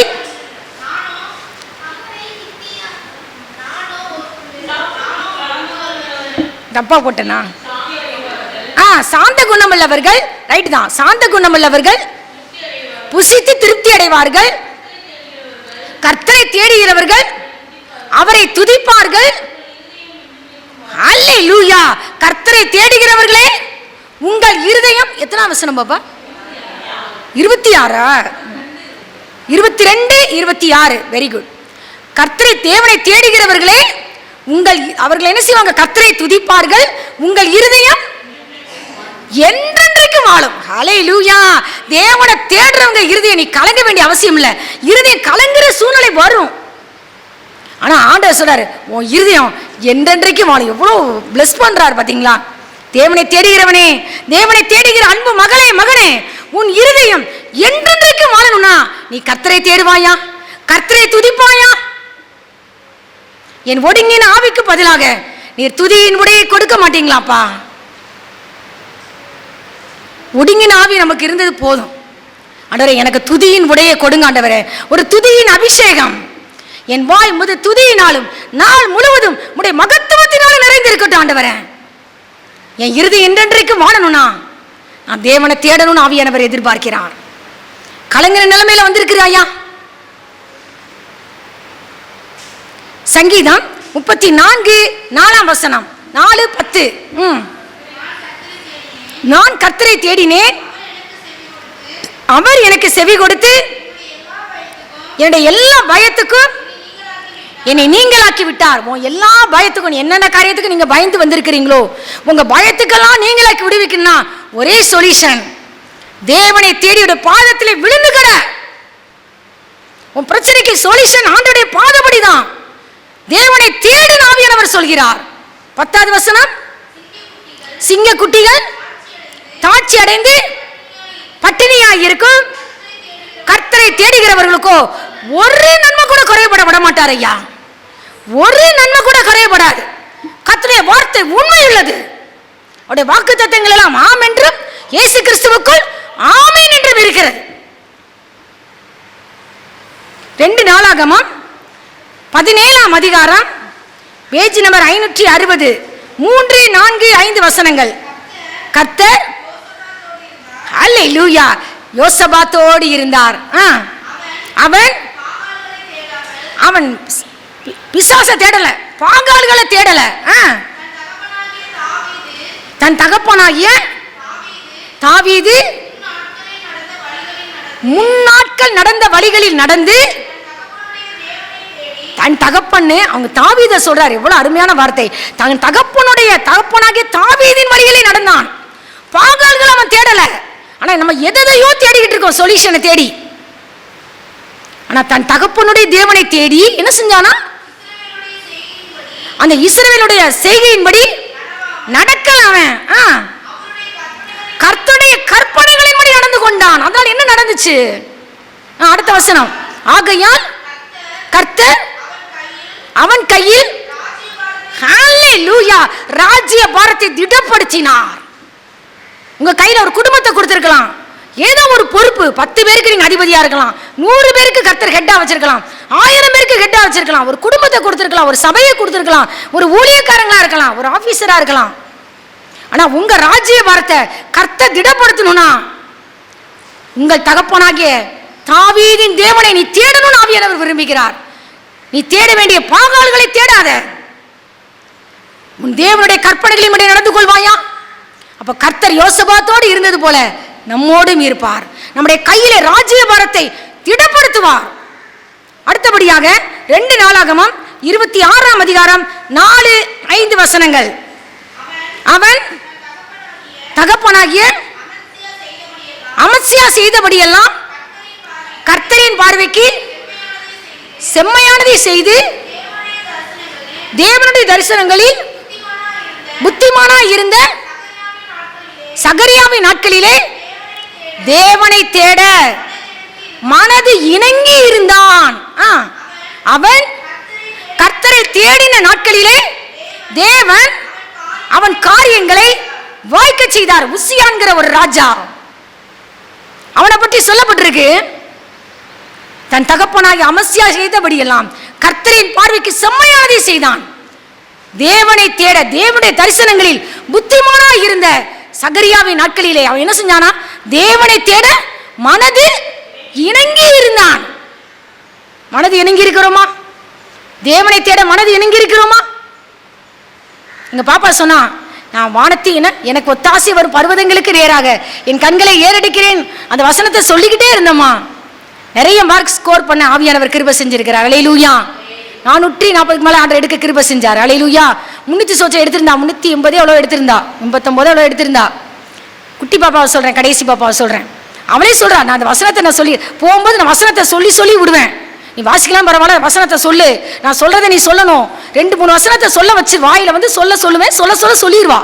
தப்பா போட்டனா? சாந்த குணமுள்ளவர்கள், ரைட் தான். சாந்த குணமுள்ளவர்கள் புசித்து திருப்தி அடைவார்கள். கர்த்தரை தேடுகிறவர்கள் அவரை துதிப்பார்கள். அல்லேலூயா. கர்த்தரை தேடுகிறவர்களே உங்கள் இருதயம், எத்தனாம் வசனம் பாப்பா? 26, 22, 26. Very good. கர்த்தரை தேவனை தேடுகிறவர்களே அவர்கள் என்ன செய்வாங்க? கர்த்தரை துதிப்பார்கள். உங்கள் இருதயம் என்றென்றைக்கும் வாழும். ஹல்லேலூயா. தேவனை தேடுறவங்க இருதயம் நீ கலங்க வேண்டிய அவசியம் இல்லை. இருதயம் கலங்குற சூழ்நிலை வரும். ஆனா ஆண்டவர் சொல்றாரு, உன் இருதயம் என்றென்றைக்கும் வாழும். எவ்வளவு பிளஸ் பண்றாரு பாத்தீங்களா? தேவனை தேடுகிறவனே, தேவனை தேடுகிற அன்பு மகளே, மகனே, உன் இருதயம் என்றென்றைக்கும் வாழணும்னா நீ கர்த்தரை தேடுவாயா? கர்த்தரை துதிப்பாயா? என் ஒடுங்கின ஆவிக்கு பதிலாக நீர் துதியின் உடையை கொடுக்க மாட்டீங்களாப்பா? ஒடுங்கின ஆவி நமக்கு இருந்தது போதும். ஆண்டவரே, எனக்கு துதியின் உடையை கொடுங்க ஆண்டவரே. ஒரு துதியின் அபிஷேகம் என் வாய் முது துதியினாலும் நாள் முழுவதும் உடைய மகத்துவத்தினாலும் நிறைந்திருக்கட்டும் ஆண்டவரே. என் இருதயம் என்றென்றைக்கும் வாழணும்னா நான் தேவனை தேடணும்னு ஆவியானவர் எதிர்பார்க்கிறார். கலங்கிற நிலைமையில வந்திருக்கிறாயா? சங்கீதம் 34, 4ஆம் வசனம், 4, 10. நான் கர்த்தரை தேடினேன், அவர் எனக்கு செவி கொடுத்து என்னுடைய எல்லா பயத்துக்கும் என்னை நீங்களாக்கி விட்டார். எல்லா பயத்துக்கும், என்னென்ன காரியத்துக்கு நீங்க பயந்து வந்திருக்கிறீங்களோ உங்க பயத்துக்கெல்லாம் நீங்களாக்கி விடுவிக்கணும்னா ஒரே சொல்யூஷன், தேவனை தேடியோட பாதத்திலே விழுந்து கிட. உன் பிரச்சனைக்கு சொல்யூஷன் ஆண்டவருடைய பாதப்படிதான். தேவனை தேடு ஆவியானவர் சொல்கிறார். 10வது வசனம், சிங்க குட்டிகள் தாட்சி அடைந்து பட்டினியாய் இருக்கும். கர்த்தரை தேடுகிறவர்களுக்கோ ஒரு நன்மை கூட குறைபட விட மாட்டார் ஐயா. ஒரு நன்மை கூட குறைபடாது. கர்த்தருடைய வார்த்தை உண்மை உள்ளது. அவருடைய வாக்குத்தத்தங்கள் எல்லாம் ஆம் என்றும் இயேசு கிறிஸ்துவுக்குள் ஆமென் என்றும் இருக்கிறது. 2 நாளாகமம் 17ஆம் அதிகாரம், பேஜ் நம்பர் 560, 3, 4, 5 வசனங்கள். கர்த்தர் அல்லேலூயா யோசபாத்தோடு இருந்தார். அவன் பிசாசை தேடல, பாகால்களை தேடல. தன் தகப்பனாகிய தாவீது முன்னாட்கள் நடந்த வழிகளில் நடந்து தன் தகப்பன்னு, அவங்க தாவீதை சொல்றாரு. எவ்வளவு அருமையான வார்த்தை. தன் தகப்பனாகிய தாவீதின் வழிகளில் நடந்தான். பாகால்கள் அவன் தேடல. ஆனா நம்ம எதையோ தேடிக்கிட்டு இருக்கோம், சொல்யூஷனை தேடி. ஆனா தன் தகப்பனுடைய தேவனை தேடி என்ன செஞ்சானா? அந்த இஸ்ரவேலுடைய செய்கையின்படி நடக்கல. அவன் கர்த்தருடைய கற்பனைகளின்படி நடந்து கொண்டான். அதனால என்ன நடந்துச்சு? அடுத்த வசனம், ஆகையால் கர்த்தர் அவன் கையில் ஹல்லேலூயா ராஜ்ய பாரத்தை திடப்படுத்தினார். உங்க கையில ஒரு குடும்பத்தை கொடுத்திருக்கலாம், ஏதோ ஒரு பொறுப்பு, 10 பேருக்கு நீங்க அதிபதியா இருக்கலாம், 100 பேருக்கு கர்த்தர் ஹெட்டா வச்சிருக்கலாம், 1000 பேருக்கு ஹெட்டா வச்சிருக்கலாம், ஒரு குடும்பத்தை கொடுத்திருக்கலாம், ஒரு சபையை கொடுத்திருக்கலாம், ஒரு ஊழியக்காரங்களா இருக்கலாம், ஒரு ஆபீசரா இருக்கலாம். ஆனா உங்க ராஜ்ய பாரத்தை கர்த்தர் திடப்படுத்தணும்னா உங்கள் தகப்பனாகிய தாவீதின் தேவனை நீ தேடணும்னு ஆவியானவர் விரும்புகிறார். நீ தேட வேண்டிய பாகால்களை தேடாத, உன் தேவனுடைய கற்பனைகளின்படி நடந்து கொள்வாயா? அப்ப கர்த்தர் யோசபாத்தோடு இருந்தது போல நம்மோடும் இருப்பார். நம்முடைய கையிலே ராஜ்ய பாரத்தை திடப்படுத்துவார். அடுத்தபடியாக 2 நாளாகமம் 26ஆம் அதிகாரம் 4, 5 வசனங்கள். அவன் தகப்பனாகிய அமத்சியா செய்தபடியெல்லாம் கர்த்தரின் பார்வைக்கு செம்மையானதை செய்து தேவனுடைய தரிசனங்களில் புத்திமானாய் இருந்த சகரியாவின் நாட்களிலே தேவனை தேட மனது இணங்கி இருந்தான். அவன் கர்த்தரை தேடின நாட்களிலே தேவன் அவன் காரியங்களை வாய்க்க செய்தார். உசியான்கிற ஒரு ராஜா, அவனை பற்றி சொல்லப்பட்டிருக்கு, தன் தகப்பனாகி அமசியா செய்தபடியெல்லாம் கர்த்தரின் பார்வைக்கு செம்மையானதை செய்தான். தேவனை தேட, தேவனுடைய தரிசனங்களில் புத்திமானாய் இருந்த சகரியாவின் நாட்களிலே அவன் என்ன செஞ்சானா? தேவனை தேட மனது இணங்கி இருந்தான். மனது இணங்கி இருக்கிறோமா? தேவனை தேட மனது இணங்கி இருக்கிறோமா? எங்க பாப்பா சொன்னா, நான் வானத்தின் எனக்கு ஒத்தாசை வரும் பர்வதங்களுக்கு நேராக என் கண்களை ஏறெடுக்கிறேன். அந்த வசனத்தை சொல்லிக்கிட்டே இருந்தம்மா. நிறைய மார்க் ஸ்கோர் பண்ண ஆவியானவர் கிருபை செஞ்சிருக்கிறார். அல்லேலூயா. 440 மேல ஆர்டர் எடுக்க கிருபை செஞ்சார். அல்லேலூயா. 300 சோச்சை எடுத்திருந்தா, 380 எவ்வளோ எடுத்திருந்தா, 89 எவ்வளோ எடுத்திருந்தா. குட்டி பாப்பாவை சொல்றேன், கடைசி பாப்பாவை சொல்றேன். அவளே சொல்றா, நான் அந்த வசனத்தை நான் சொல்லி போகும்போது நான் வசனத்தை சொல்லி சொல்லி விடுவேன். நீ வாசிக்கலாம் பரவாயில்ல, வசனத்தை சொல்லு, நான் சொல்றதை நீ சொல்லணும். 2-3 வசனத்தை சொல்ல வச்சு வாயில வந்து சொல்லுவேன், சொல்லிடுவா.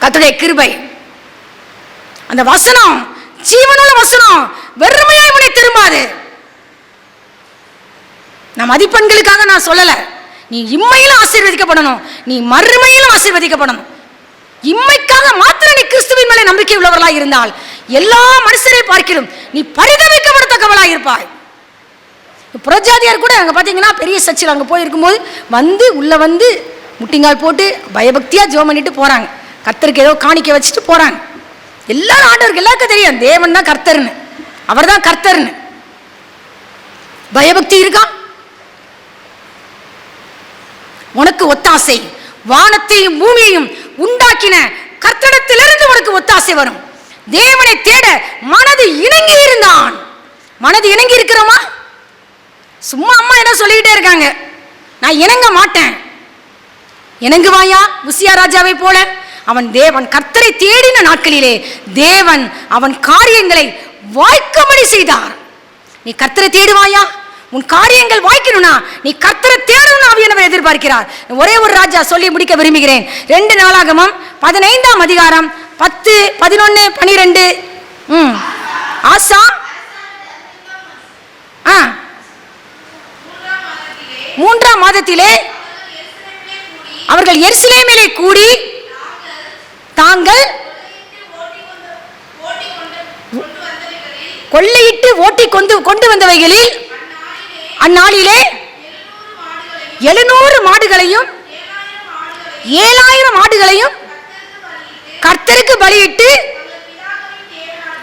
கர்த்தருடைய கிருபை. அந்த வசனம் ஜீவனுள்ள வசனம், வெறுமையாய் உன்னை திரும்பாது. நான் மதிப்பெண்களுக்காக நான் சொல்லல. நீ இம்மையிலும் ஆசீர்வதிக்கப்படணும், நீ மறுமையிலும் ஆசீர்வதிக்கப்படணும். இம்மைக்காக மாத்திரம் நீ கிறிஸ்துவின் மேலே நம்பிக்கை உள்ளவர்களாக இருந்தால் எல்லா மனுஷரை பார்க்கிலும் நீ பரிதவிக்கப்படத்தக்கவளாக இருப்பாய். புரஜாதியார் கூட அங்கே பார்த்தீங்கன்னா பெரிய சர்ச்சில் அங்கே போயிருக்கும்போது வந்து உள்ளே வந்து முட்டிங்கால் போட்டு பயபக்தியாக ஜெபம் பண்ணிட்டு போகிறாங்க. கர்த்தருக்கு ஏதோ காணிக்க வச்சுட்டு போகிறாங்க. எல்லாரும் ஆண்டவருக்கு எல்லாருக்கும் தெரியும் தேவன் தான் கர்த்தர்னு, அவர் தான் கர்த்தர்னு. பயபக்தி இருக்கா? உனக்கு ஒத்தாசை வானத்தையும் பூமியையும் உண்டாக்கின கர்த்தரிடத்திலிருந்து உனக்கு ஒத்தாசை வரும். தேவனை தேட மனது இணங்கி இருந்தான். மனது இணங்கி இருக்கிறோமா? சும்மா அம்மா என்ன சொல்லிக்கிட்டே இருக்காங்க, நான் இணங்க மாட்டேன். இணங்குவாயா? உசியா ராஜாவை போல அவன் தேவன் கர்த்தரை தேடின நாட்களிலே தேவன் அவன் காரியங்களை வாய்க்கும்படி செய்தார். நீ கர்த்தரை தேடுவாயா? உன் காரியங்கள் வாய்க்கணும்னா நீ கர்த்தரை தேடணும் ஆவியானவர் எதிர்பார்க்கிறார். ஒரே ஒரு ராஜா சொல்லி முடிக்க விரும்புகிறேன். 2 நாளாகமம் 15ஆம் அதிகாரம் 10, 11, 12. ஆசா 3ஆம் மாதத்திலே அவர்கள் எருசலேமிலே கூடி தாங்கள் கொள்ளையிட்டு ஓட்டி கொண்டு வந்தவைகளில் அந்நாளிலே 700 மாடுகளையும் 7000 ஆடுகளையும் கர்த்தருக்கு பலியிட்டு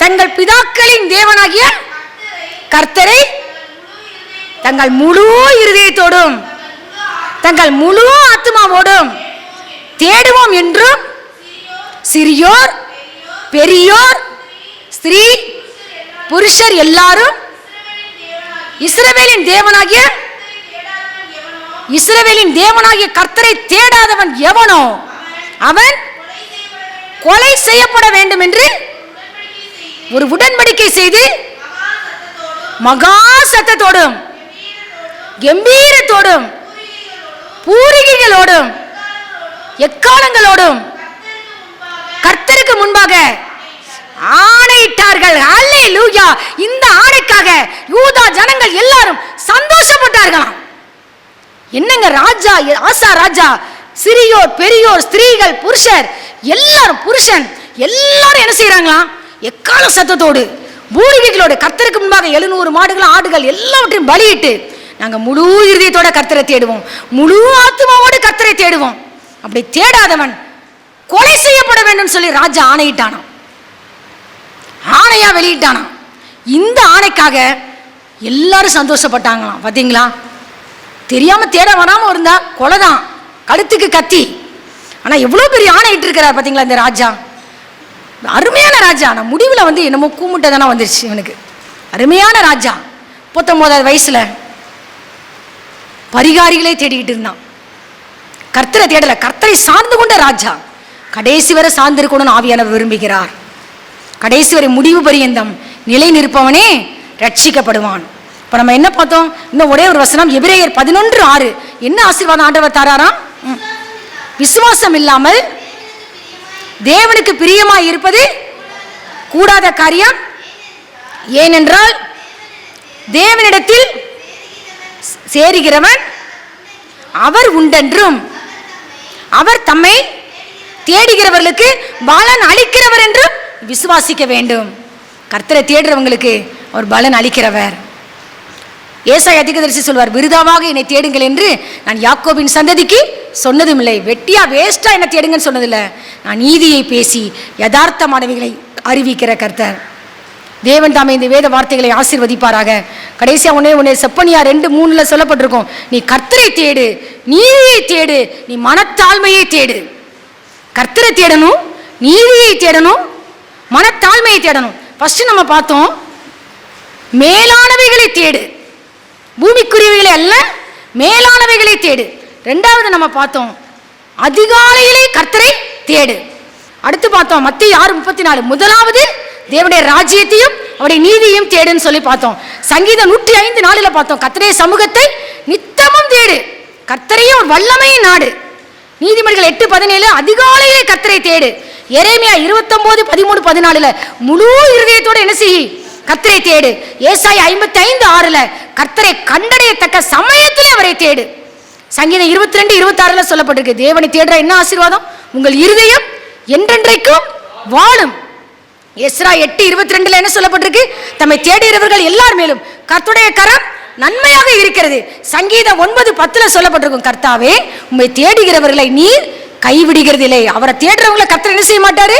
தங்கள் பிதாக்களின் தேவனாகிய கர்த்தரை தங்கள் முழு இருதயத்தோடும் தங்கள் முழு ஆத்துமாவோடும் தேடுவோம் என்றும் சிறியோர் பெரியோர் ஸ்திரீ புருஷர் எல்லாரும் இஸ்ரவேலின் தேவனாகிய கர்த்தரை தேடாதவன் எவனோ அவன் கொலை செய்யப்பட வேண்டும் என்று ஒரு உடன்படிக்கை செய்து மகா சத்தத்தோடும் கம்பீரத்தோடும் பூரிகைகளோடும் எக்காலங்களோடும் கர்த்தருக்கு முன்பாக ஆணையிட்டார்கள். அல்லேலூயா. இந்த ஆணைக்காக யூதா ஜனங்கள் எல்லாரும் சந்தோஷப்பட்டார்களாம். என்னங்க ராஜா, ஆசா ராஜா, சிறியோர் பெரியோர் ஸ்திரீகள் புருஷர் எல்லாரும் புருஷன் எல்லாரும் என்ன செய்யறாங்களாம்? எக்கால சத்தத்தோடு பூரிகைகளோடு கர்த்தருக்கு முன்பாக 700 மாடுகள் ஆடுகள் எல்லாவற்றையும் பலியிட்டு நாங்க முழு இருதயத்தோட கர்த்தரை தேடுவோம், முழு ஆத்துமாவோடு கர்த்தரை தேடுவோம். அப்படி தேடாதவன் கொலை செய்யப்பட வேண்டும் சொல்லி ராஜா ஆணையிட்டானாம். ஆணையா வெளியிட்டானாம். இந்த ஆணைக்காக எல்லாரும் சந்தோஷப்பட்டாங்களாம். பார்த்தீங்களா? தெரியாம தேட வராம இருந்தா கொலைதான், கழுத்துக்கு கத்தி. ஆனா எவ்வளவு பெரிய ஆணையிட்டு இருக்கிறார் பார்த்தீங்களா இந்த ராஜா. அருமையான ராஜா. நான் முடிவில் வந்து என்னமோ கூமுட்டதானா வந்துருச்சு இவனுக்கு. அருமையான ராஜா. 19வது வயசுல பரிகாரிகளே தேடிக்கிட்டு இருந்தான். கர்த்தரை தேடல, கர்த்தரை சார்ந்து கொண்ட ராஜா. கடைசி வரை சார்ந்திருக்கணும்னு ஆவியானவர் விரும்புகிறார். கடைசி வரை முடிவு பரியந்தம் நிலை நிற்பவனே ரட்சிக்கப்படுவான். இப்போ நம்ம என்ன பார்த்தோம்? இன்னும் ஒரே ஒரு வசனம், எபிரேயர் 11:6. என்ன ஆசீர்வாதம் ஆண்டவர் தாராராம்? விசுவாசம் இல்லாமல் தேவனுக்கு பிரியமாய் இருப்பது கூடாத காரியம். ஏனென்றால் தேவனிடத்தில் சேருகிறவன் அவர் உண்டென்றும் அவர் தம்மை தேடுகிறவர்களுக்கு பலன் அளிக்கிறவர் என்று விசுவாசிக்க வேண்டும். கர்த்தரை தேடுறவங்களுக்கு அவர் பலன் அளிக்கிறவர். ஏசாயா தீர்க்கதரிசி சொல்வார், விருதாவாக என்னை தேடுங்கள் என்று நான் யாக்கோபின் சந்ததிக்கு சொன்னதும் இல்லை. வெட்டியா வேஸ்டா என்ன தேடுங்கன்னு சொன்னதில்லை. நான் நீதியை பேசி யதார்த்தமானவைகளை அறிவிக்கிற கர்த்தர். தேவன் தாமே இந்த வேத வார்த்தைகளை ஆசீர்வதிப்பாராக. கடைசியா ஒன்னே செப்பனியா 2:3 சொல்லப்பட்டிருக்கும், நீ கர்த்தரை தேடு, நீதியை தேடு, நீ மனத்தாழ்மையை தேடு. கர்த்தரை தேடணும், நீதியை தேடணும், மனத்தாழ்மையை தேடணும். ஃபர்ஸ்ட் நம்ம பார்த்தோம் மேலானவைகளை தேடு, பூமிக்குரியவைகளை அல்ல மேலானவைகளை தேடு. ரெண்டாவது நம்ம பார்த்தோம் அதிகாலையிலே கர்த்தரை தேடு. அடுத்து பார்த்தோம் மத்தேயு 6:34, முதலாவது தேவனுடைய ராஜ்யத்தையும் அவருடைய நீதியையும் தேடுன்னு சொல்லி பார்த்தோம். சங்கீதம் 105:4 பார்த்தோம் கர்த்தருடைய சமூகத்தை நித்தமும் தேடு, கர்த்தரையும் ஒரு வல்லமையின் நாடு. நீதிமொழிகள் 8:17 அதிகாலையிலே கர்த்தரை தேடு. எரேமியா 29:13-14 முழு இருதயத்தோட என்ன செய்யி கர்த்தரை தேடு. ஏசாயா 55:6 கர்த்தரை கண்டடையத்தக்க சமயத்திலே அவரை தேடு. சங்கீதம் 22:26 சொல்லப்பட்டிருக்கு, தேவனை தேடுற என்ன ஆசீர்வாதம், உங்கள் இருதயம் என்றென்றைக்கும் வாழும். எஸ்ரா 8:22 என்ன சொல்லப்பட்டிருக்கு, தம்மை தேடுகிறவர்கள் எல்லார் மேலும் கர்த்தருடைய கரம் நன்மையாக இருக்கிறது. சங்கீதம் 9:10 சொல்லப்பட்டிருக்கும், கர்த்தாவே உம்மை தேடுகிறவர்களை நீர் கைவிடுகிறதில்லை. அவரை தேடுறவங்களை கர்த்தர் என்ன செய்ய மாட்டாரு,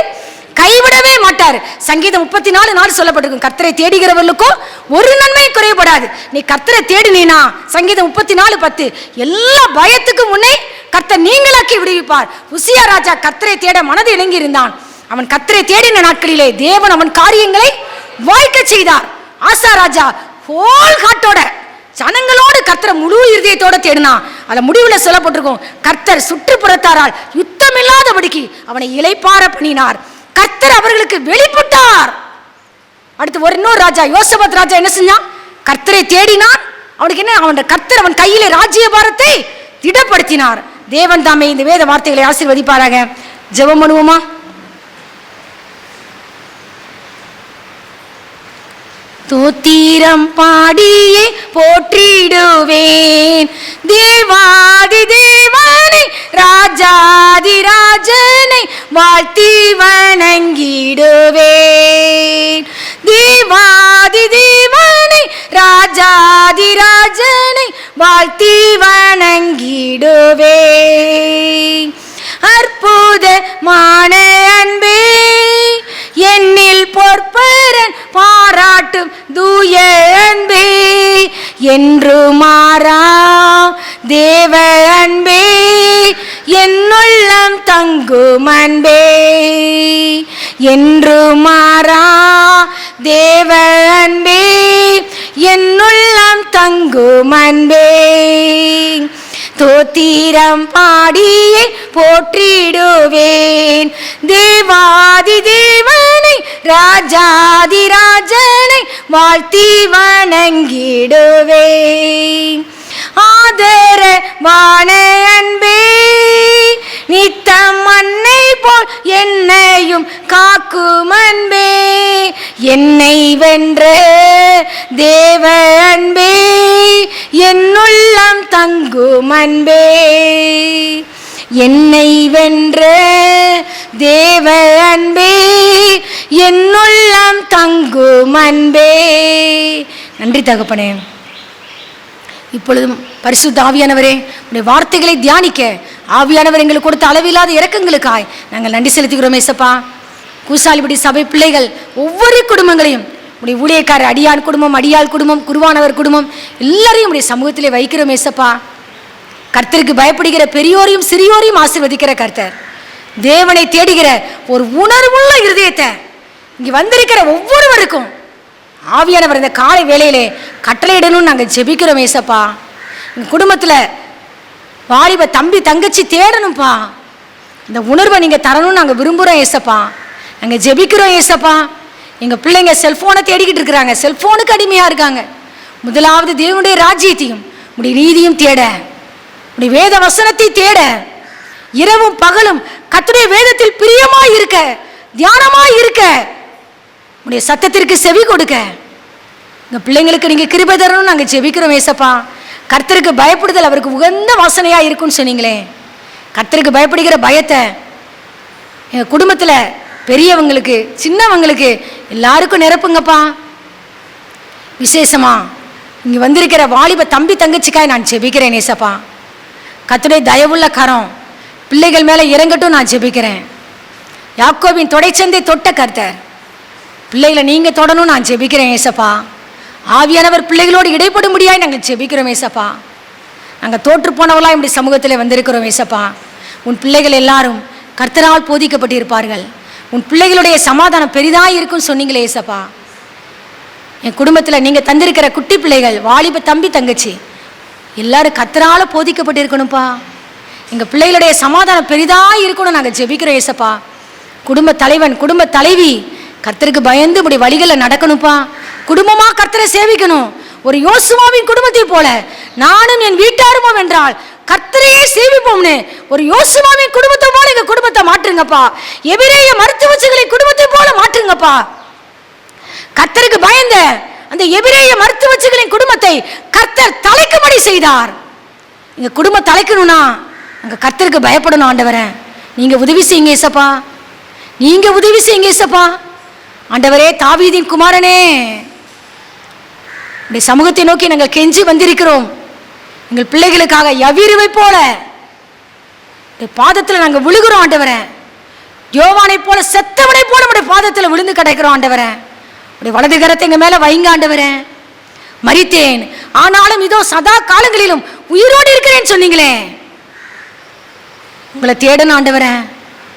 கைவிடவே மாட்டார். சங்கீதம் 34:4 சொல்லப்பட்டிருக்கும், கர்த்தரை தேடுகிறவர்களுக்கும் ஒரு நன்மை குறைபடாது. நீ கர்த்தரை தேடினா சங்கீதம் 34:10 எல்லா பயத்துக்கும் முன்னே கர்த்தர் நீங்களாக்கி விடுவிப்பார். உசியா ராஜா கர்த்தரை தேட மனது இணங்கி இருந்தான். அவன் கர்த்தரை தேடின நாட்களிலே தேவன் அவன் காரியங்களை வாய்க்க செய்தார். ஆசா ராஜா ஹோல் ஹார்ட்டோட ஜனங்களோடு கர்த்தரை முழு இருதயத்தோட தேடினா. அதுல முடிவுல சொல்லப்பட்டிருக்கும், கர்த்தர் சுற்றுப்புறத்தாரால் யுத்தம் இல்லாதபடிக்கு அவனை இளைப்பார பண்ணினார். கர்த்தர் அவர்களுக்கு வெளிப்பட்டார். அடுத்து இன்னொரு ராஜா யோசபாத் ராஜா என்ன செஞ்சான், கர்த்தரை தேடினான். அவனுக்கு என்ன, அவன் கர்த்தர் அவன் கையிலே ராஜ்ய பாரத்தை திடப்படுத்தினார். தேவன் தாமே இந்த வேத வார்த்தைகளை ஆசீர்வதிப்பாராக. ஜெபம் பண்ணுவோமா? தோத்திரம் பாடியே போற்றிடுவேன் தேவாதி தேவனை ராஜாதி ராஜனை வாழ்த்தி வணங்கிடுவேன். தேவாதி தேவனை ராஜாதி ராஜனை வாழ்த்தி வணங்கிடுவேன். அற்புதமான அன்பே என்னில் பொற்பரன் பாராட்டும் தூய அன்பே, என்று மாறா தேவ அன்பே, என்னுள்ளம் தங்கும் அன்பே, என்று மாறா தேவ அன்பே, என்னுள்ளம் தங்கும் அன்பே. தோத்திரம் பாடியே போற்றிடுவேன் தேவாதி தேவனை ராஜாதி ராஜனை வாழ்த்தி வணங்கிடுவேன். ஆதரவான அன்பே நித்தம் அன்னை போல் என்னையும் காக்கும் அன்பே, என்னை வென்ற தேவ அன்பே, என்னுள்ளம் தங்கும் அன்பே, என்னை வென்ற தேவ அன்பே, என்னுள்ளம் தங்கும் அன்பே. நன்றி தகப்பனே. இப்பொழுதும் பரிசுத்த ஆவியானவரே உடைய வார்த்தைகளை தியானிக்க ஆவியானவர் எங்களுக்கு கொடுத்த அளவில்லாத இரக்கங்களுக்காய் நாங்கள் நன்றி செலுத்துகிறோம் ஏசப்பா. கூசாலிபடி சபை பிள்ளைகள் ஒவ்வொரு குடும்பங்களையும் உடைய ஊழியக்காரர் அடியான் குடும்பம், அடியாள் குடும்பம், குருவானவர் குடும்பம் எல்லாரையும் உடைய சமூகத்திலே வைக்கிறோம் ஏசப்பா. கர்த்தருக்கு பயப்படுகிற பெரியோரையும் சிறியோரையும் ஆசீர்வதிக்கிற கர்த்தர், தேவனை தேடுகிற ஒரு உணர்வுள்ள இருதயத்தை இங்கே வந்திருக்கிற ஒவ்வொருவருக்கும் ஆவியானவர் இந்த காலை வேளையிலே கட்டளையிடணும்னு நாங்கள் ஜெபிக்கிறோம் ஏசப்பா. எங்கள் குடும்பத்தில் வாலிப தம்பி தங்கச்சி தேடணும்ப்பா, இந்த உணர்வை நீங்கள் தரணும்னு நாங்கள் விரும்புகிறோம் ஏசப்பா. நாங்கள் ஜெபிக்கிறோம் ஏசப்பா. எங்கள் பிள்ளைங்க செல்ஃபோனை தேடிக்கிட்டு இருக்கிறாங்க, செல்ஃபோனுக்கு அடிமையாக இருக்காங்க. முதலாவது தேவனுடைய ராஜ்யத்தையும் உடைய நீதியும் தேட, உடைய வேத வசனத்தை தேட, இரவும் பகலும் கர்த்தருடைய வேதத்தில் பிரியமாய் இருக்க, தியானமாய் இருக்க, உடைய சத்தத்திற்கு செவி கொடுக்க எங்கள் பிள்ளைங்களுக்கு நீங்கள் கிருபை தரணும்னு நாங்கள் ஜெபிக்கிறோம் ஏசப்பா. கர்த்தருக்கு பயப்படுதல் அவருக்கு உகந்த வாசனையாக இருக்குன்னு சொன்னீங்களே, கர்த்தருக்கு பயப்படுகிற பயத்தை எங்கள் குடும்பத்தில் பெரியவங்களுக்கு சின்னவங்களுக்கு எல்லாருக்கும் நிரப்புங்கப்பா. விசேஷமா இங்கே வந்திருக்கிற வாலிப தம்பி தங்கச்சிக்காய் நான் ஜெபிக்கிறேன் ஏசப்பா. கர்த்தருடைய தயவுள்ள கரம் பிள்ளைகள் மேலே இறங்கட்டும் நான் ஜெபிக்கிறேன். யாக்கோபின் தொடைச்சந்தை தொட்ட கர்த்தர் பிள்ளைகளை நீங்கள் தொடணும் நான் ஜெபிக்கிறேன் ஏசப்பா. ஆவியானவர் பிள்ளைகளோடு இடைப்படும்படியாய் நாங்கள் ஜெபிக்கிறோம் ஏசப்பா. நாங்கள் தோற்று போனவர்களாக இப்படி சமூகத்தில் வந்திருக்கிறோம் ஏசப்பா. உன் பிள்ளைகள் எல்லாரும் கர்த்தரால் போதிக்கப்பட்டிருப்பார்கள். உன் பிள்ளைகளுடைய சமாதானம் பெரிதாக இருக்குன்னு சொன்னீங்களே ஏசப்பா. என் குடும்பத்தில் நீங்கள் தந்திருக்கிற குட்டி பிள்ளைகள் வாலிப தம்பி தங்கச்சி எல்லாரும் கர்த்தரால் போதிக்கப்பட்டிருக்கணும்ப்பா. எங்கள் பிள்ளைகளுடைய சமாதானம் பெரிதாக இருக்கணும் நாங்கள் ஜெபிக்கிறோம் ஏசப்பா. குடும்ப தலைவன் குடும்ப தலைவி கர்த்தருக்கு பயந்து இப்படி வழிகளில் நடக்கணும்ப்பா. குடும்பமாக கர்த்தரை சேவிக்கணும். ஒரு யோசுவாவின் குடும்பத்தை போல நானும் என் வீட்டாருமோ என்றால் கர்த்தரையே சேவிப்போம்னு ஒரு யோசுவாவின் குடும்பத்தை போல எங்கள் குடும்பத்தை மாற்றுங்கப்பா. எபிரேய மருத்துவச்சிகளின் குடும்பத்தை போல மாற்றுங்கப்பா. கர்த்தருக்கு பயந்த அந்த எபிரேய மருத்துவச்சிகளின் குடும்பத்தை கர்த்தர் தலைக்கும்படி செய்தார். எங்க குடும்பம் தலைக்கணும்னா அங்க கர்த்தருக்கு பயப்படணும். ஆண்டவரே நீங்க உதவி செய்யுங்க ஏசப்பா. நீங்க உதவி செய்யுங்க ஏசப்பா. ஆண்டவரே தாவீதின் குமாரனே உடைய சமூகத்தை நோக்கி நாங்கள் கெஞ்சி வந்திருக்கிறோம். எங்கள் பிள்ளைகளுக்காக யவீருவை போல பாதத்தில் நாங்கள் விழுகிறோம் ஆண்டவரே. யோவானை போல செத்தவனை போல உடைய பாதத்தில் விழுந்து கிடைக்கிறோம் ஆண்டவரே. உடைய வலது கரத்தை எங்க மேல வைங்க ஆண்டவரே. மரித்தேன் ஆனாலும் இதோ சதா காலங்களிலும் உயிரோடு இருக்கிறேன்னு சொன்னீங்களே. உங்களை தேடணும் ஆண்டவரே.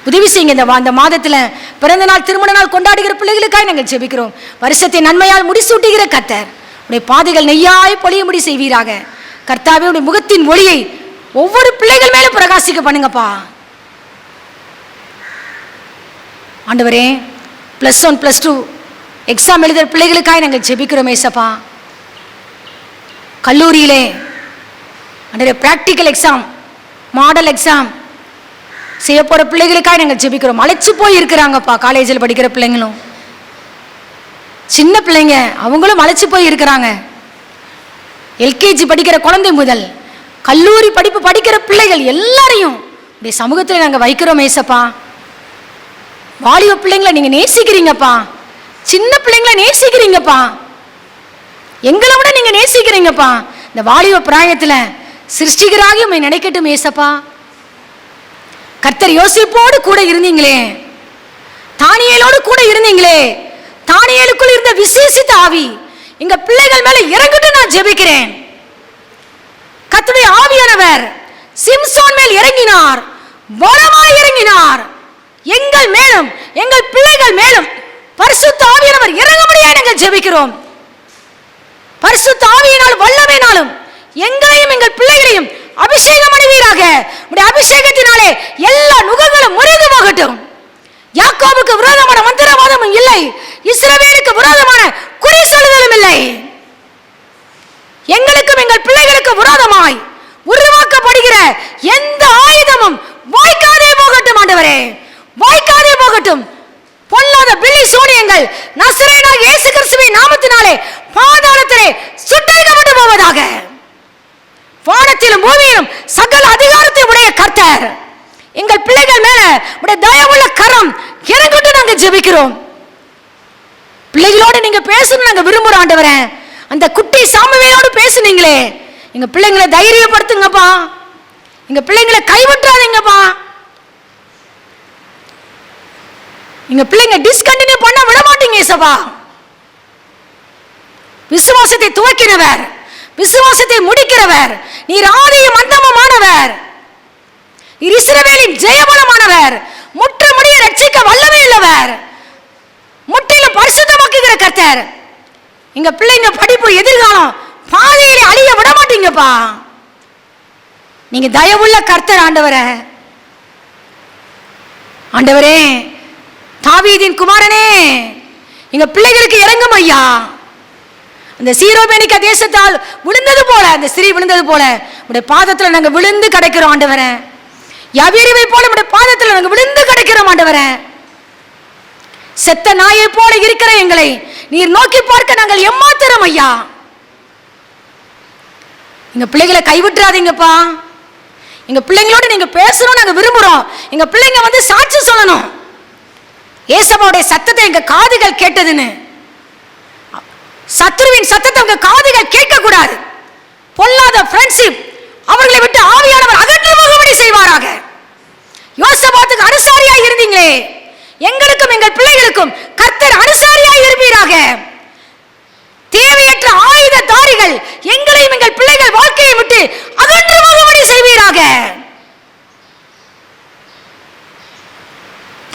உதவி செய்யுங்க. இந்த மாதத்தில் பிறந்த நாள் திருமண நாள் கொண்டாடுகிற பிள்ளைகளுக்காக நாங்கள் ஜெபிக்கிறோம். வருஷத்தை நன்மையால் முடிசூட்டுகிற கர்த்தர் உடைய பாதைகள் நெய்யாய் பொழியும்படி செய்வீராக. கர்த்தாவே உடைய முகத்தின் ஒளியை ஒவ்வொரு பிள்ளைகள் மேலும் பிரகாசிக்க பண்ணுங்கப்பா. ஆண்டவரே +1 +2 எக்ஸாம் எழுதுகிற பிள்ளைகளுக்காக நாங்கள் ஜெபிக்கிறோம் ஏசப்பா. கல்லூரியிலே ஆண்டவரே பிராக்டிக்கல் எக்ஸாம் மாடல் எக்ஸாம் செய்ய போகிற பிள்ளைகளுக்காக நாங்கள் ஜெபிக்கிறோம். அழைச்சி போய் இருக்கிறாங்கப்பா. காலேஜில் படிக்கிற பிள்ளைங்களும் சின்ன பிள்ளைங்க அவங்களும் அழைச்சி போய் இருக்கிறாங்க. எல்கேஜி படிக்கிற குழந்தை முதல் கல்லூரி படிப்பு படிக்கிற பிள்ளைகள் எல்லாரையும் இந்த சமூகத்தில் நாங்கள் வைக்கிறோம் ஏசப்பா. வாலிப பிள்ளைங்களை நீங்கள் நேசிக்கிறீங்கப்பா. சின்ன பிள்ளைங்களை நேசிக்கிறீங்கப்பா. எங்களை விட நீங்கள் நேசிக்கிறீங்கப்பா. இந்த வாலிப பிராயத்தில் சிருஷ்டிகராகி உண்மை நினைக்கட்டும் ஏசப்பா. கர்த்தர் யோசிப்போடு கூட இருந்தீங்களே, தானியேலோடு கூட இருந்தீங்களே. தானியேலுக்குள் இருந்த விசேஷித்த ஆவி எங்க பிள்ளைகள் மேல இறங்கட்டும் நான் ஜெபிக்கிறேன். கர்த்தருடைய ஆவியானவர் சிம்சோன் மேல் இறங்கினார், பலமாய் இறங்கினார். எங்கள் மேலும் எங்கள் பிள்ளைகள் மேலும் பரிசுத்த ஆவியானவர் இறங்கும்படியாக நாங்கள் ஜெபிக்கிறோம். பரிசுத்த ஆவியினால் வல்லமையினாலும் எங்களையும் எங்கள் பிள்ளைகளையும் அபிஷேகம் அடைவீராக. உடைய அபிஷேகத்தினாலே எல்லா நுகங்களும் முறிந்து போகட்டும். யாக்கோபுக்கு விரோதமான மந்திரவாதமும் இல்லை, இஸ்ரவேலுக்கு விரோதமான குறி சொல்லுதலும் இல்லை. எங்களுக்கும் எங்கள் பிள்ளைகளுக்கு விரோதமாய் உருவாக்கப்படுகிற எந்த ஆயுதமும் வாய்க்காதே போகட்டும் ஆண்டவரே, வாய்க்காதே போகட்டும். பொல்லாத பில்லி சூனியங்கள் நசரேயனாகிய இயேசு கிறிஸ்துவின் நாமத்தினாலே பாதாளத்திலே சுட்டெரிக்கப்பட்டு போவதாக. வானத்திலும் பூமியிலும் சகல அதிகாரத்தை உடைய கர்த்தர் எங்கள் பிள்ளைகள் மேல உடைய தயவுள்ள கரம் இறங்கட்டும் நாங்கள் ஜெபிக்கிறோம். பிள்ளைகளோடு நீங்க பேசணும் நாங்க விரும்புறோம் ஆண்டவரே. அந்த குட்டி சாமுவேலோடு பேசுனீங்களே, எங்க பிள்ளைங்களை தைரியப்படுத்துங்கப்பா. எங்க பிள்ளைங்களை கைவிட்டுறாதீங்கப்பா. எங்க பிள்ளைங்க டிஸ்கண்டினியூ பண்ண விட மாட்டீங்க ஏசப்பா. விசுவாசத்தை துவக்கினவர், விசுவாசத்தை முடிக்கிறவர் நீர், ஆதியும் அந்தமுமானவர். இஸ்ரவேலின் ஜெயபலமானவர், முற்று முடிய ரட்சிக்க வல்லமை உள்ளவர், முற்றிலும் பரிசுத்தமாக்குகிற கர்த்தர். எங்க பிள்ளைங்க படிப்பு எதிர்காலம் பாதையிலே அழிய விட மாட்டீங்கப்பா. நீங்க தயவுள்ள கர்த்தர் ஆண்டவரே. ஆண்டவரே தாவீதின் குமாரனே எங்க பிள்ளைகளுக்கு இறங்கும் ஐயா. அந்த சீரோபேனிக்கா தேசத்தால் விழுந்தது போல, அந்த ஸ்திரீ விழுந்தது போல உடைய பாதத்தில் நாங்கள் விழுந்து கிடைக்கிறோம் ஆண்டவரே. யவீருவை போல உடைய பாதத்தில் நாங்கள் விழுந்து கிடைக்கிறோம் ஆண்டவரே. செத்த நாயை போல இருக்கிற எங்களை நீர் நோக்கி பார்க்க நாங்கள் எம்மாத்திரம் ஐயா. எங்க பிள்ளைகளை கைவிட்டுறாதீங்கப்பா. எங்க பிள்ளைங்களோட நீங்க பேசணும் நாங்க விரும்புறோம். எங்க பிள்ளைங்க வந்து சாட்சி சொல்லணும். ஏசப்பாவுடைய சத்தத்தை எங்க காதுகள் கேட்டதுன்னு. சத்துருவின் சத்தத்தை உங்க காதுகள் கேட்க கூடாது. பொல்லாத ஃப்ரெண்ட்ஷிப் அவர்களை விட்டு ஆவியானவர் அகன்று போகும்படி செய்வாராக. யோசபாத்துக்கு அனுசாரியாய் இருந்தீங்களே, எங்களுக்கும் எங்கள் பிள்ளைகளுக்கும் கர்த்தர் அனுசாரியாய் இருப்பீராக. தேவையற்ற ஆயுததாரிகள் எங்களையும் எங்கள் பிள்ளைகள் வாழ்க்கையை விட்டு அகன்று போகும்படி செய்வீராக.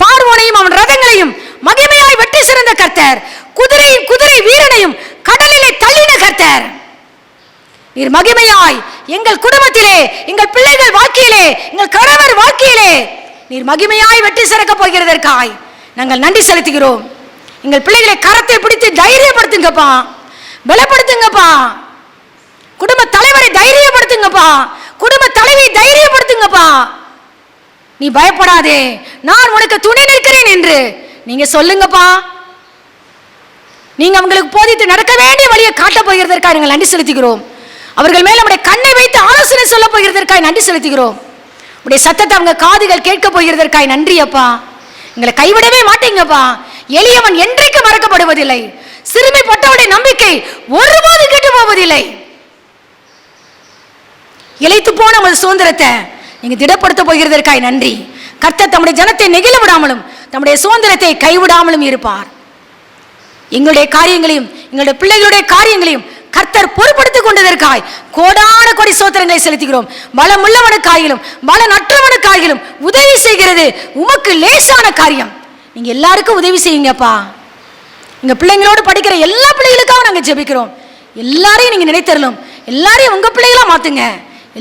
பார்வோனையும் அவன் ரதங்களையும் மகிமையாய் வெற்றி சிறந்த கர்த்தர், குதிரை வீரனையும் கடலிலே தள்ளின கர்த்தர். நீர் மகிமையாய் எங்கள் குடும்பத்திலே, எங்கள் பிள்ளைகள் வாழ்க்கையிலே, எங்கள் கணவர் வாழ்க்கையிலே நீர் மகிமையாய் வெற்றி சிறக்க போகிறதற்காய் நாங்கள் நன்றி செலுத்துகிறோம். எங்கள் பிள்ளைகளை கரத்தை பிடித்து தைரியப்படுத்துங்கப்பா, பலப்படுத்துங்கப்பா. குடும்ப தலைவரை தைரியப்படுத்துங்கப்பா, குடும்ப தலைவியை தைரியப்படுத்துங்கப்பா. நீ பயப்படாதே, நான் உனக்கு துணை நிற்கிறேன் என்று நீங்க சொல்லுங்கப்பா. நீங்க அவங்களுக்கு போதித்து நடக்க வேண்டிய வழியை காட்டப் போகிறதற்காக நாங்கள் நன்றி செலுத்துகிறோம். அவர்கள் மேல் நம்முடைய கண்ணை வைத்து ஆலோசனை சொல்ல போகிறதற்காக நன்றி செலுத்துகிறோம். உடைய சத்தத்தை அவங்க காதுகள் கேட்க போகிறதற்காக நன்றி அப்பா. எங்களை கைவிடவே மாட்டீங்கப்பா. எளியவன் என்றைக்கு மறக்கப்படுவதில்லை, சிறுமைப்பட்டவனுடைய நம்பிக்கை ஒருபோது கெட்டு போவதில்லை. இளைத்து போன நமது சுதந்திரத்தை நீங்க திடப்படுத்த போகிறதற்காக நன்றி. கர்த்தர் தம்முடைய ஜனத்தை நெகிழ விடாமலும் தம்முடைய சுதந்திரத்தை கைவிடாமலும் இருப்பார். எங்களுடைய காரியங்களையும் எங்களுடைய பிள்ளைகளுடைய காரியங்களையும் கர்த்தர் பொறுப்படுத்திக் கொண்டதற்காய் கோடான கோடி ஸ்தோத்திரங்களை செலுத்துகிறோம். பலமுள்ளவனுக்காயிலும் பலனற்றவனுக்காயிலும் உதவி செய்கிறது உமக்கு லேசான காரியம். நீங்க எல்லாருக்கும் உதவி செய்யுங்கப்பா. எங்க பிள்ளைங்களோடு படிக்கிற எல்லா பிள்ளைகளுக்காக நாங்கள் ஜெபிக்கிறோம். எல்லாரையும் நீங்க நினைத்தரலும், எல்லாரையும் உங்க பிள்ளைகளா மாத்துங்க.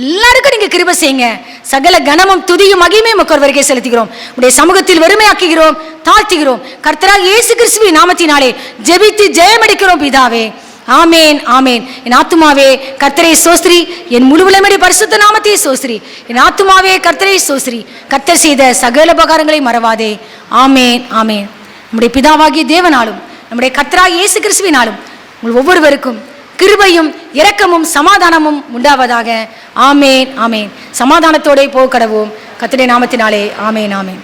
எல்லாருக்கும் நீங்க கிருபை செய்யுங்க. சகல கனமும் துதியும் மகிமையும் உமக்கு வருகை செலுத்துகிறோம். உடைய சமூகத்தில் வெறுமையாக்குகிறோம், தாழ்த்துகிறோம். கர்த்தராகிய இயேசு கிறிஸ்துவின் நாமத்தினாலே ஜெபித்து ஜெயமடிக்கிறோம் பிதாவே. ஆமேன் ஆமேன். என் ஆத்துமாவே கர்த்தரை ஸ்தோத்திரி, என் முழுவலமடி பரிசுத்த நாமத்தை ஸ்தோத்திரி. என் ஆத்துமாவே கர்த்தரை ஸ்தோத்திரி, கர்த்தர் செய்த சகல உபகாரங்களை மறவாதே. ஆமேன் ஆமேன். நம்முடைய பிதாவாகிய தேவனாலும் நம்முடைய கர்த்தராகிய இயேசு கிறிஸ்துவினாலும் உங்கள் ஒவ்வொருவருக்கும் கிருபையும் இரக்கமும் சமாதானமும் உண்டாவதாக. ஆமேன் ஆமேன். சமாதானத்தோടെ போகக்கடவோம் கர்த்தருடைய நாமத்தினாலே. ஆமேன் ஆமேன்.